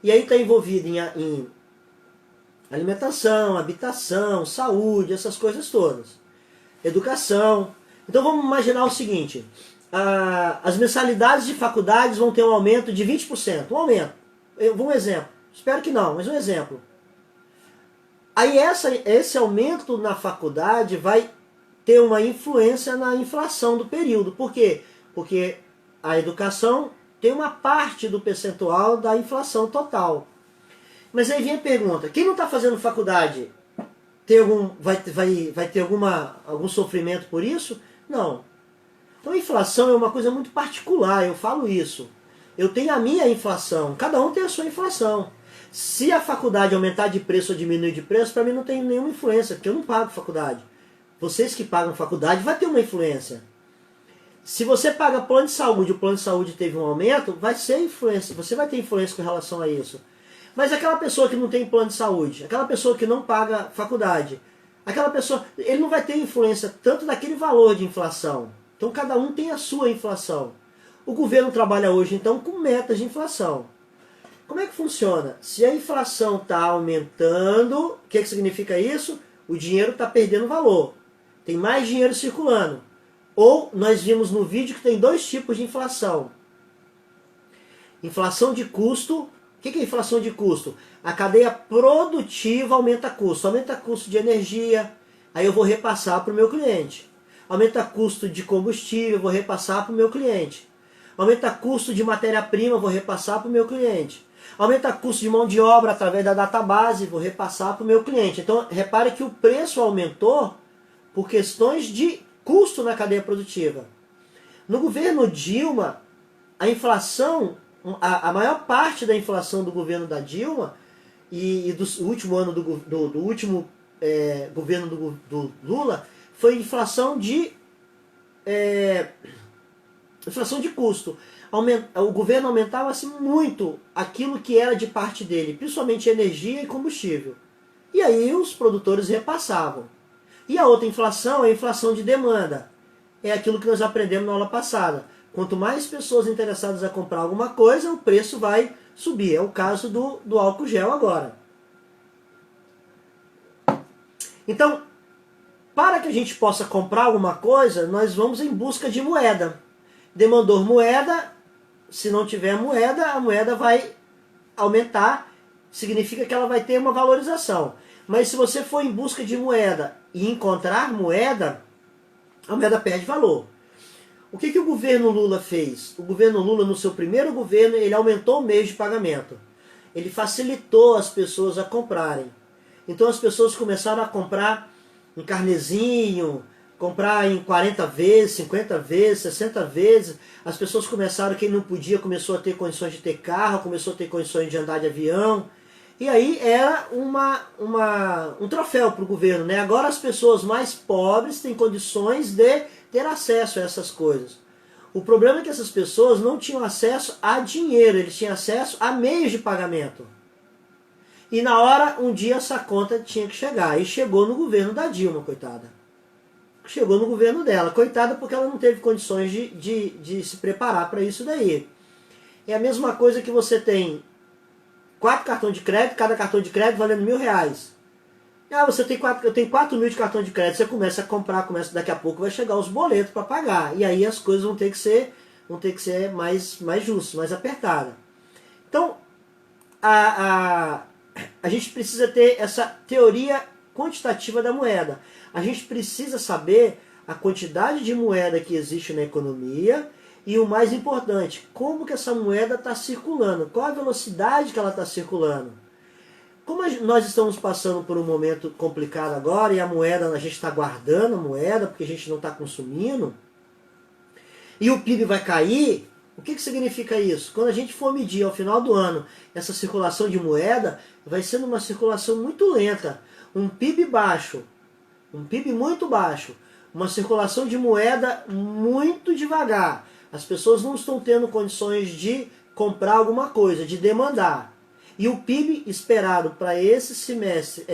E aí está envolvido em alimentação, habitação, saúde, essas coisas todas. Educação. Então vamos imaginar o seguinte. As mensalidades de faculdades vão ter um aumento de 20%. Um aumento. Um exemplo. Espero que não, mas um exemplo. Aí esse aumento na faculdade vai ter uma influência na inflação do período. Por quê? Porque a educação tem uma parte do percentual da inflação total. Mas aí vem a pergunta, quem não está fazendo faculdade vai ter algum sofrimento por isso? Não. Então a inflação é uma coisa muito particular, eu falo isso. Eu tenho a minha inflação, cada um tem a sua inflação. Se a faculdade aumentar de preço ou diminuir de preço, para mim não tem nenhuma influência, porque eu não pago faculdade. vocês que pagam faculdade, vai ter uma influência. Se você paga plano de saúde, o plano de saúde teve um aumento, vai ser influência, você vai ter influência com relação a isso. Mas aquela pessoa que não tem plano de saúde, aquela pessoa que não paga faculdade, aquela pessoa, ele não vai ter influência tanto daquele valor de inflação. Então cada um tem a sua inflação. O governo trabalha hoje então com metas de inflação. Como é que funciona? Se a inflação está aumentando, o que significa isso? O dinheiro está perdendo valor. Tem mais dinheiro circulando. Ou nós vimos no vídeo que tem dois tipos de inflação. Inflação de custo. O que é inflação de custo? A cadeia produtiva aumenta custo. Aumenta custo de energia, aí eu vou repassar para o meu cliente. Aumenta custo de combustível, eu vou repassar para o meu cliente. Aumenta custo de matéria-prima, eu vou repassar para o meu cliente. Aumenta custo de mão de obra através da database, vou repassar para o meu cliente. Então, repare que o preço aumentou por questões de custo na cadeia produtiva. No governo Dilma, a inflação, a maior parte da inflação do governo da Dilma e do último ano do último governo do Lula foi inflação de custo. O governo aumentava-se muito aquilo que era de parte dele, principalmente energia e combustível. E aí os produtores repassavam. E a outra inflação é a inflação de demanda. É aquilo que nós aprendemos na aula passada. Quanto mais pessoas interessadas a comprar alguma coisa, o preço vai subir. É o caso do álcool gel agora. Então, para que a gente possa comprar alguma coisa, nós vamos em busca de moeda. Demandou moeda, se não tiver moeda, a moeda vai aumentar, significa que ela vai ter uma valorização. Mas se você for em busca de moeda e encontrar moeda, a moeda perde valor. O que o governo Lula fez? O governo Lula, no seu primeiro governo, ele aumentou o meio de pagamento. Ele facilitou as pessoas a comprarem. Então as pessoas começaram a comprar em carnezinho, comprar em 40 vezes, 50 vezes, 60 vezes. As pessoas começaram, quem não podia, começou a ter condições de ter carro, começou a ter condições de andar de avião. E aí era um troféu para o governo, né? Agora as pessoas mais pobres têm condições de ter acesso a essas coisas. O problema é que essas pessoas não tinham acesso a dinheiro, eles tinham acesso a meios de pagamento. E na hora, um dia essa conta tinha que chegar. E chegou no governo da Dilma, coitada. Chegou no governo dela. Coitada porque ela não teve condições de se preparar para isso daí. É a mesma coisa que você tem 4 cartões de crédito, cada cartão de crédito valendo R$1.000. Eu tenho 4 mil de cartão de crédito, você começa a comprar, daqui a pouco vai chegar os boletos para pagar. E aí as coisas vão ter que ser mais justas, mais apertadas. Então, a gente precisa ter essa teoria quantitativa da moeda. A gente precisa saber a quantidade de moeda que existe na economia e o mais importante, como que essa moeda está circulando, qual a velocidade que ela está circulando. Como nós estamos passando por um momento complicado agora e a moeda, a gente está guardando a moeda porque a gente não está consumindo, e o PIB vai cair, o que significa isso? Quando a gente for medir ao final do ano essa circulação de moeda, vai sendo uma circulação muito lenta. Um PIB baixo, um PIB muito baixo, uma circulação de moeda muito devagar. As pessoas não estão tendo condições de comprar alguma coisa, de demandar. E o PIB esperado para esse semestre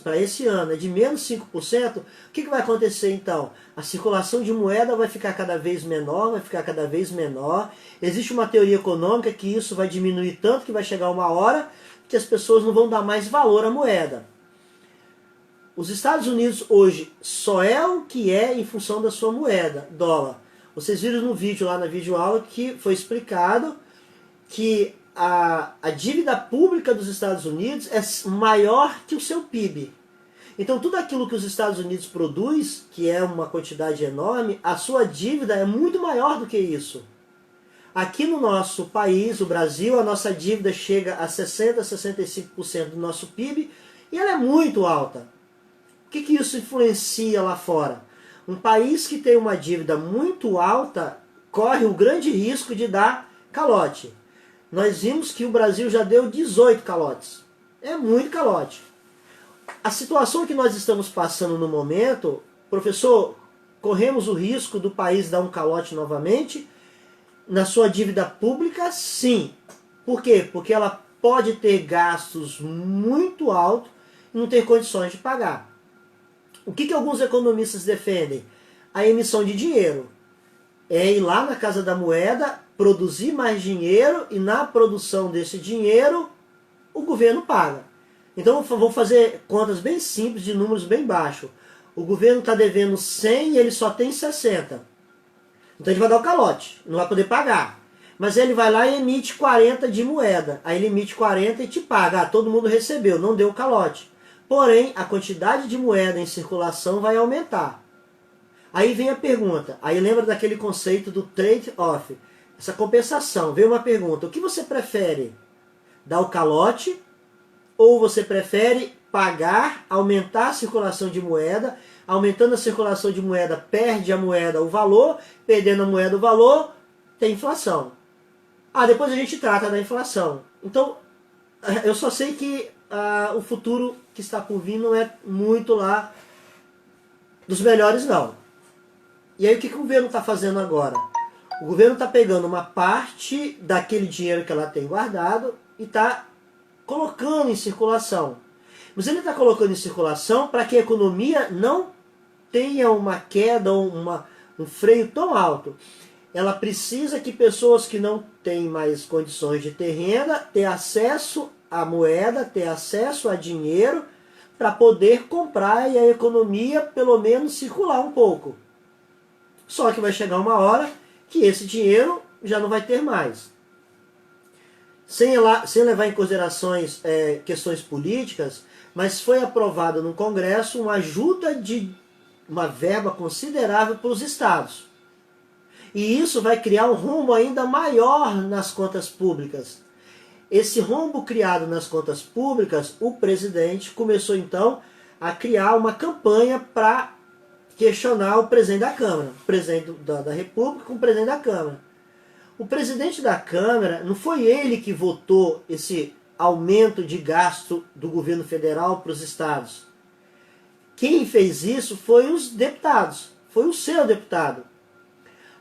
para esse ano é de menos 5%, o que vai acontecer então? A circulação de moeda vai ficar cada vez menor, vai ficar cada vez menor. Existe uma teoria econômica que isso vai diminuir tanto que vai chegar uma hora que as pessoas não vão dar mais valor à moeda. Os Estados Unidos hoje só é o que é em função da sua moeda, dólar. Vocês viram no vídeo, lá na videoaula, que foi explicado que a dívida pública dos Estados Unidos é maior que o seu PIB. Então tudo aquilo que os Estados Unidos produz, que é uma quantidade enorme, a sua dívida é muito maior do que isso. Aqui no nosso país, o Brasil, a nossa dívida chega a 60%, 65% do nosso PIB e ela é muito alta. O que isso influencia lá fora? Um país que tem uma dívida muito alta corre o grande risco de dar calote. Nós vimos que o Brasil já deu 18 calotes. É muito calote. A situação que nós estamos passando no momento Professor, corremos o risco do país dar um calote novamente? Na sua dívida pública, sim. Por quê? Porque ela pode ter gastos muito altos e não ter condições de pagar. O que alguns economistas defendem? A emissão de dinheiro. É ir lá na Casa da Moeda, produzir mais dinheiro e na produção desse dinheiro o governo paga. Então vou fazer contas bem simples, de números bem baixos. O governo está devendo 100 e ele só tem 60. Então ele vai dar o calote, não vai poder pagar. Mas ele vai lá e emite 40 de moeda. Aí ele emite 40 e te paga. Ah, todo mundo recebeu, não deu o calote. Porém, a quantidade de moeda em circulação vai aumentar. Aí vem a pergunta. Aí lembra daquele conceito do trade-off. Essa compensação. Vem uma pergunta. O que você prefere? Dar o calote? Ou você prefere pagar, aumentar a circulação de moeda? Aumentando a circulação de moeda, perde a moeda o valor. Perdendo a moeda o valor, tem inflação. Ah, depois a gente trata da inflação. Então, eu só sei que o futuro que está por vir não é muito lá dos melhores, não. E aí o que o governo está fazendo agora? O governo está pegando uma parte daquele dinheiro que ela tem guardado e está colocando em circulação. Mas ele está colocando em circulação para que a economia não tenha uma queda ou um freio tão alto. Ela precisa que pessoas que não têm mais condições de ter renda, ter acesso à moeda, ter acesso a dinheiro para poder comprar e a economia pelo menos circular um pouco. Só que vai chegar uma hora que esse dinheiro já não vai ter mais. Sem levar em considerações questões políticas, mas foi aprovada no Congresso uma ajuda de uma verba considerável para os estados. E isso vai criar um rombo ainda maior nas contas públicas. Esse rombo criado nas contas públicas, o presidente começou então a criar uma campanha para questionar o presidente da Câmara, o presidente da República com o presidente da Câmara. O presidente da Câmara, não foi ele que votou esse aumento de gasto do governo federal para os estados. Quem fez isso foi os deputados, foi o seu deputado.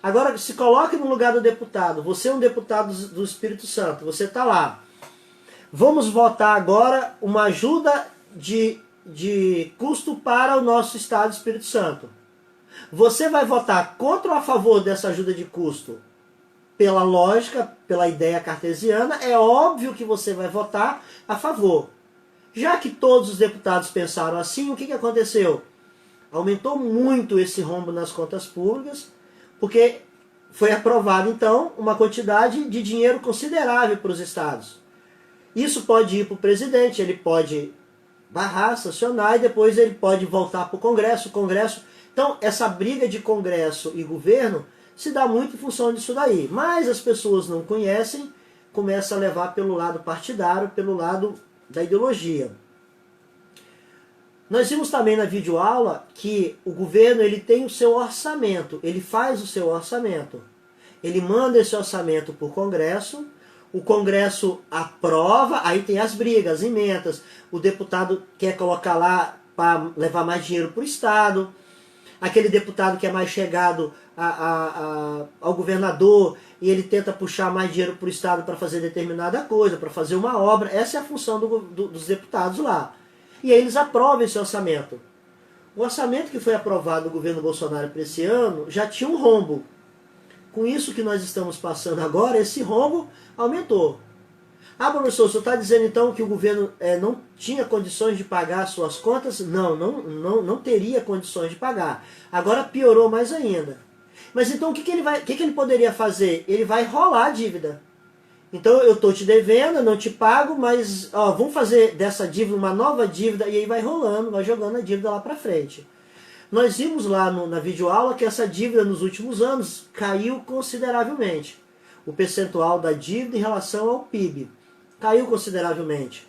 Agora, se coloque no lugar do deputado. Você é um deputado do Espírito Santo, você está lá. Vamos votar agora uma ajuda de custo para o nosso estado do Espírito Santo. Você vai votar contra ou a favor dessa ajuda de custo? Pela lógica, pela ideia cartesiana, é óbvio que você vai votar a favor. Já que todos os deputados pensaram assim, o que aconteceu? Aumentou muito esse rombo nas contas públicas, porque foi aprovado, então, uma quantidade de dinheiro considerável para os estados. Isso pode ir para o presidente, ele pode barrar, sancionar, e depois ele pode voltar para o Congresso. Então, essa briga de Congresso e governo se dá muito em função disso daí. Mas as pessoas não conhecem, começam a levar pelo lado partidário, pelo lado da ideologia. Nós vimos também na videoaula que o governo ele tem o seu orçamento, ele faz o seu orçamento. Ele manda esse orçamento para o Congresso, o Congresso aprova, aí tem as brigas, as emendas, o deputado quer colocar lá para levar mais dinheiro para o Estado, aquele deputado que é mais chegado ao governador e ele tenta puxar mais dinheiro para o Estado para fazer determinada coisa, para fazer uma obra. Essa é a função dos deputados lá. E aí eles aprovam esse orçamento. O orçamento que foi aprovado no governo Bolsonaro para esse ano já tinha um rombo. Com isso que nós estamos passando agora, esse rombo aumentou. Ah, professor, você está dizendo então que o governo não tinha condições de pagar as suas contas? Não teria condições de pagar. Agora piorou mais ainda. Mas então o que ele poderia fazer? Ele vai rolar a dívida. Então eu estou te devendo, eu não te pago, mas vamos fazer dessa dívida uma nova dívida, e aí vai rolando, vai jogando a dívida lá para frente. Nós vimos lá na videoaula que essa dívida nos últimos anos caiu consideravelmente. O percentual da dívida em relação ao PIB caiu consideravelmente.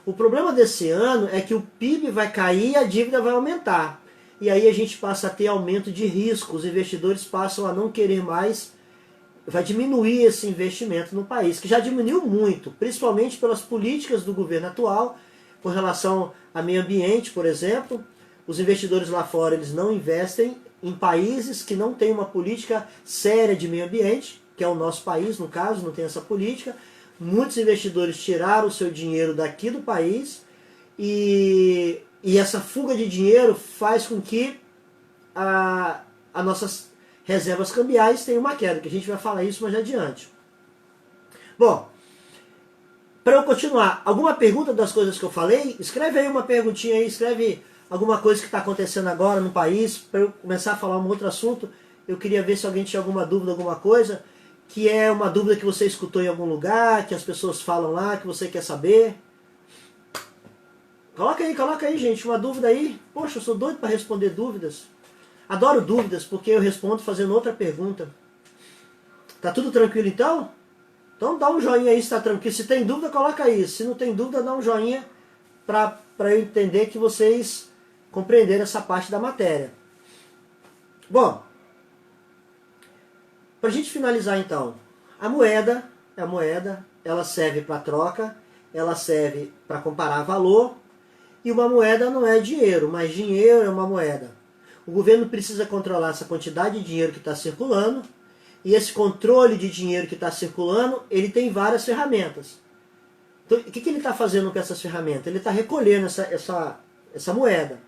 O problema desse ano é que o PIB vai cair e a dívida vai aumentar. E aí a gente passa a ter aumento de risco, os investidores passam a não querer mais, vai diminuir esse investimento no país, que já diminuiu muito, principalmente pelas políticas do governo atual, com relação ao meio ambiente, por exemplo. Os investidores lá fora, eles não investem em países que não têm uma política séria de meio ambiente, que é o nosso país, no caso, não tem essa política. Muitos investidores tiraram o seu dinheiro daqui do país e essa fuga de dinheiro faz com que as nossas reservas cambiais tenham uma queda, que a gente vai falar isso mais adiante. Bom, para eu continuar, alguma pergunta das coisas que eu falei? Escreve aí uma perguntinha aí, escreve alguma coisa que está acontecendo agora no país, para eu começar a falar um outro assunto. Eu queria ver se alguém tinha alguma dúvida, alguma coisa, que é uma dúvida que você escutou em algum lugar, que as pessoas falam lá, que você quer saber. Coloca aí, gente, uma dúvida aí. Poxa, eu sou doido para responder dúvidas. Adoro dúvidas, porque eu respondo fazendo outra pergunta. Tá tudo tranquilo então? Então dá um joinha aí se está tranquilo. Se tem dúvida, coloca aí. Se não tem dúvida, dá um joinha para eu entender que vocês compreenderam essa parte da matéria. Bom, para a gente finalizar então, a moeda, ela serve para troca, ela serve para comparar valor, e uma moeda não é dinheiro, mas dinheiro é uma moeda. O governo precisa controlar essa quantidade de dinheiro que está circulando, e esse controle de dinheiro que está circulando, ele tem várias ferramentas. Então, o que ele está fazendo com essas ferramentas? Ele está recolhendo essa moeda.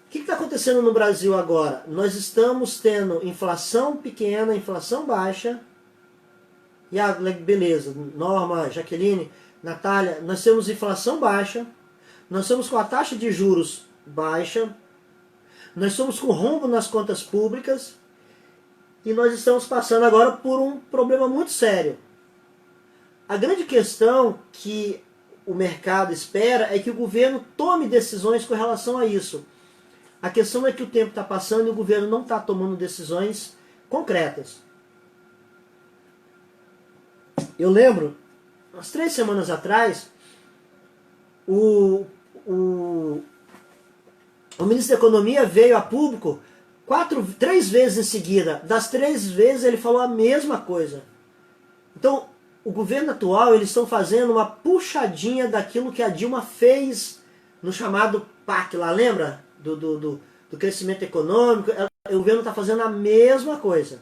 O que está acontecendo no Brasil agora? Nós estamos tendo inflação pequena, inflação baixa. E beleza, Norma, Jaqueline, Natália, nós temos inflação baixa, nós estamos com a taxa de juros baixa, nós estamos com rombo nas contas públicas e nós estamos passando agora por um problema muito sério. A grande questão que o mercado espera é que o governo tome decisões com relação a isso. A questão é que o tempo está passando e o governo não está tomando decisões concretas. Eu lembro, umas 3 semanas atrás, o ministro da Economia veio a público 3 vezes em seguida. Das 3 vezes ele falou a mesma coisa. Então, o governo atual, eles estão fazendo uma puxadinha daquilo que a Dilma fez no chamado PAC lá, lembra? Do crescimento econômico. O governo está fazendo a mesma coisa.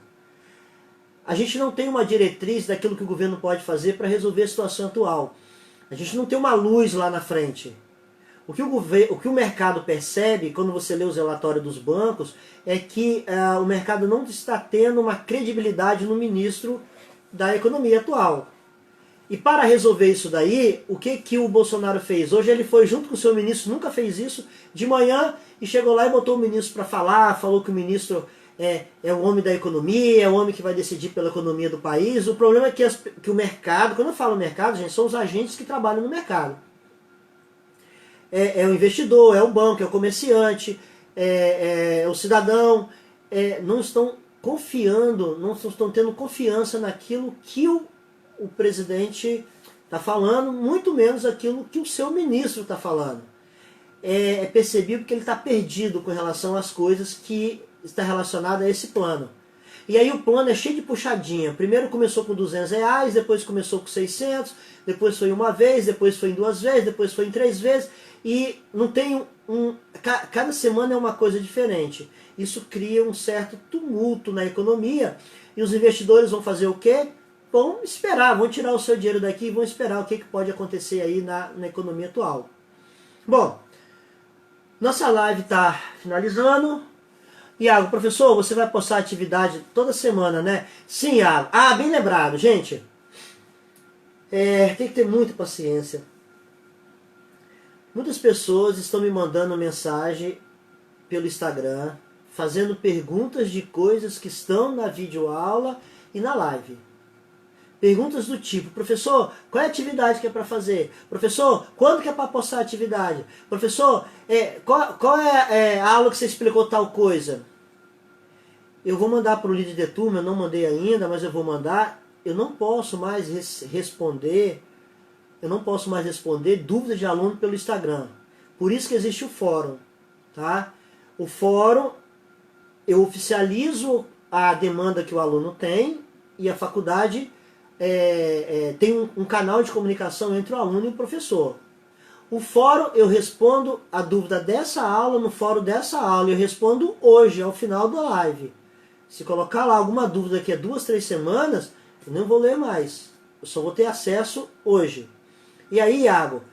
A gente não tem uma diretriz daquilo que o governo pode fazer para resolver a situação atual. A gente não tem uma luz lá na frente. O que o mercado percebe, quando você lê os relatórios dos bancos, é que o mercado não está tendo uma credibilidade no ministro da economia atual. E para resolver isso daí, o que o Bolsonaro fez? Hoje ele foi junto com o seu ministro, nunca fez isso, de manhã, e chegou lá e botou o ministro para falar, falou que o ministro é o homem da economia, é o homem que vai decidir pela economia do país. O problema é que o mercado, quando eu falo mercado, gente, são os agentes que trabalham no mercado. É o investidor, é o banco, é o comerciante, é o cidadão, não estão confiando, não estão tendo confiança naquilo que o presidente está falando, muito menos aquilo que o seu ministro está falando. É percebido que ele está perdido com relação às coisas que está relacionada a esse plano. E aí o plano é cheio de puxadinha. Primeiro começou com R$200, depois começou com 600, depois foi uma vez, depois foi em 2 vezes, depois foi em 3 vezes. E não tem cada semana é uma coisa diferente. Isso cria um certo tumulto na economia. E os investidores vão fazer o quê? Vão esperar, vão tirar o seu dinheiro daqui e vão esperar o que pode acontecer aí na economia atual. Bom, nossa live está finalizando. Iago, professor, você vai postar atividade toda semana, né? Sim, Iago. Bem lembrado, gente. Tem que ter muita paciência. Muitas pessoas estão me mandando mensagem pelo Instagram, fazendo perguntas de coisas que estão na videoaula e na live. Perguntas do tipo, professor, qual é a atividade que é para fazer? Professor, quando que é para postar a atividade? Professor, qual é a aula que você explicou tal coisa? Eu vou mandar para o líder de turma, eu não mandei ainda, mas eu vou mandar. Eu não posso mais responder dúvidas de aluno pelo Instagram. Por isso que existe o fórum. Tá? O fórum, eu oficializo a demanda que o aluno tem e a faculdade tem um canal de comunicação entre o aluno e o professor. O fórum eu respondo a dúvida dessa aula no fórum dessa aula. Eu respondo hoje, ao final da live. Se colocar lá alguma dúvida daqui a 2, 3 semanas, eu não vou ler mais. Eu só vou ter acesso hoje. E aí, Iago,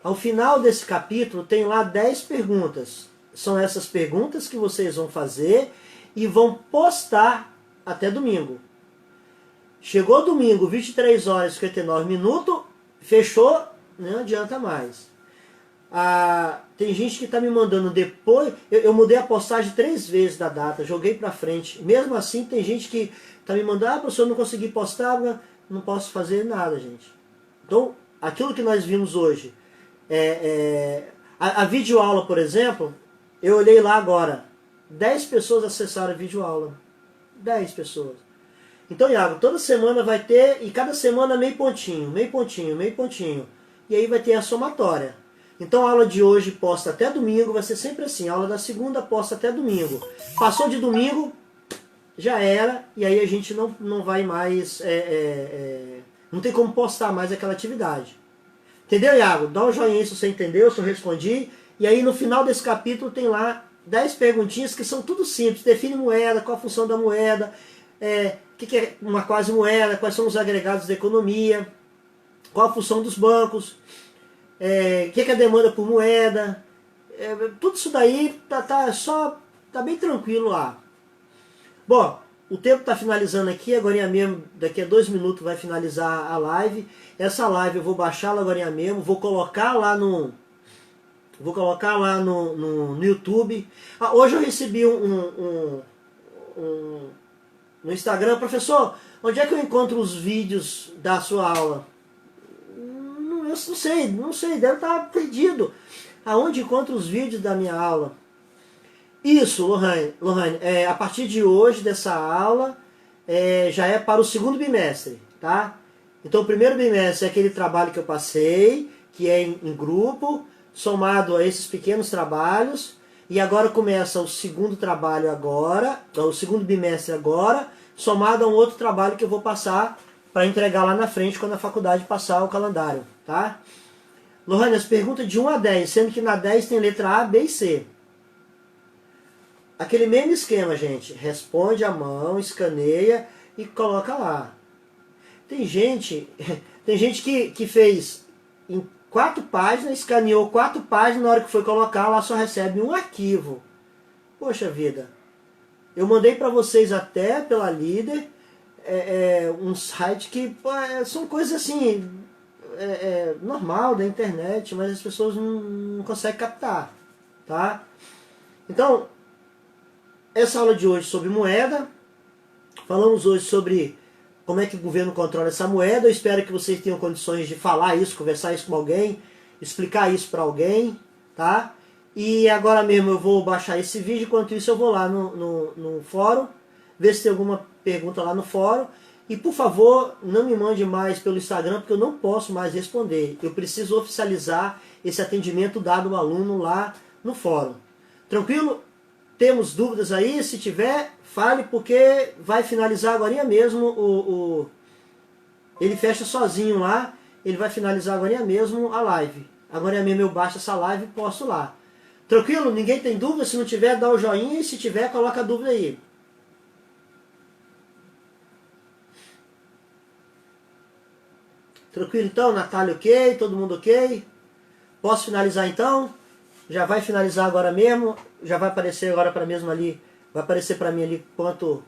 ao final desse capítulo tem lá 10 perguntas. São essas perguntas que vocês vão fazer e vão postar até domingo. Chegou domingo, 23 horas e 59 minutos, fechou, não adianta mais. Tem gente que está me mandando depois, eu mudei a postagem 3 vezes da data, joguei para frente. Mesmo assim, tem gente que está me mandando, professor, não consegui postar, não posso fazer nada, gente. Então, aquilo que nós vimos hoje, a videoaula, por exemplo, eu olhei lá agora, 10 pessoas acessaram a videoaula. 10 pessoas. Então, Iago, toda semana vai ter, e cada semana meio pontinho, meio pontinho, meio pontinho. E aí vai ter a somatória. Então a aula de hoje posta até domingo, vai ser sempre assim, a aula da segunda posta até domingo. Passou de domingo, já era, e aí a gente não vai mais, não tem como postar mais aquela atividade. Entendeu, Iago? Dá um joinha se você entendeu, se eu respondi. E aí no final desse capítulo tem lá 10 perguntinhas que são tudo simples. Define moeda, qual a função da moeda, o que é uma quase moeda, quais são os agregados da economia, qual a função dos bancos, o que é a demanda por moeda, tudo isso daí tá bem tranquilo lá. Bom, o tempo está finalizando aqui, agora mesmo, daqui a 2 minutos vai finalizar a live. Essa live eu vou baixá-la agora mesmo, vou colocar lá no YouTube. Hoje eu recebi no Instagram, professor, onde é que eu encontro os vídeos da sua aula? Eu não sei, deve estar perdido. Aonde encontro os vídeos da minha aula? Isso, Lohane, a partir de hoje, dessa aula, já é para o segundo bimestre, tá? Então o primeiro bimestre é aquele trabalho que eu passei, que é em grupo, somado a esses pequenos trabalhos, e agora começa o segundo trabalho agora, o segundo bimestre agora, somado a um outro trabalho que eu vou passar para entregar lá na frente quando a faculdade passar o calendário, tá? Lohane, as perguntas de 1 a 10, sendo que na 10 tem letra A, B e C. Aquele mesmo esquema, gente. Responde à mão, escaneia e coloca lá. Tem gente que fez em 4 páginas, escaneou 4 páginas, na hora que foi colocar, lá só recebe um arquivo. Poxa vida. Eu mandei para vocês até pela líder um site que são coisas assim, normal da internet, mas as pessoas não conseguem captar, tá? Então, essa aula de hoje sobre moeda, falamos hoje sobre como é que o governo controla essa moeda. Eu espero que vocês tenham condições de falar isso, conversar isso com alguém, explicar isso para alguém, tá? E agora mesmo eu vou baixar esse vídeo, enquanto isso eu vou lá no fórum, ver se tem alguma pergunta lá no fórum. E por favor, não me mande mais pelo Instagram, porque eu não posso mais responder. Eu preciso oficializar esse atendimento dado ao aluno lá no fórum. Tranquilo? Temos dúvidas aí? Se tiver, fale, porque vai finalizar agora mesmo ele fecha sozinho lá, ele vai finalizar agora mesmo a live. Agora mesmo eu baixo essa live e posto lá. Tranquilo? Ninguém tem dúvida? Se não tiver, dá o joinha, e se tiver, coloca a dúvida aí. Tranquilo então? Natália ok? Todo mundo ok? Posso finalizar então? Já vai finalizar agora mesmo, já vai aparecer agora para mesmo ali, vai aparecer para mim ali quanto.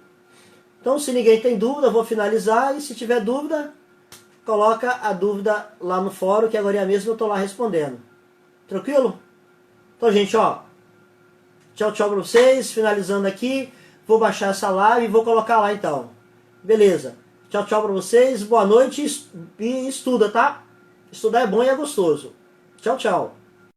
Então, se ninguém tem dúvida, eu vou finalizar, e se tiver dúvida, coloca a dúvida lá no fórum, que agora mesmo eu estou lá respondendo. Tranquilo? Então, gente, ó, tchau, tchau para vocês, finalizando aqui, vou baixar essa live e vou colocar lá então. Beleza? Tchau, tchau para vocês, boa noite e estuda, tá? Estudar é bom e é gostoso. Tchau, tchau.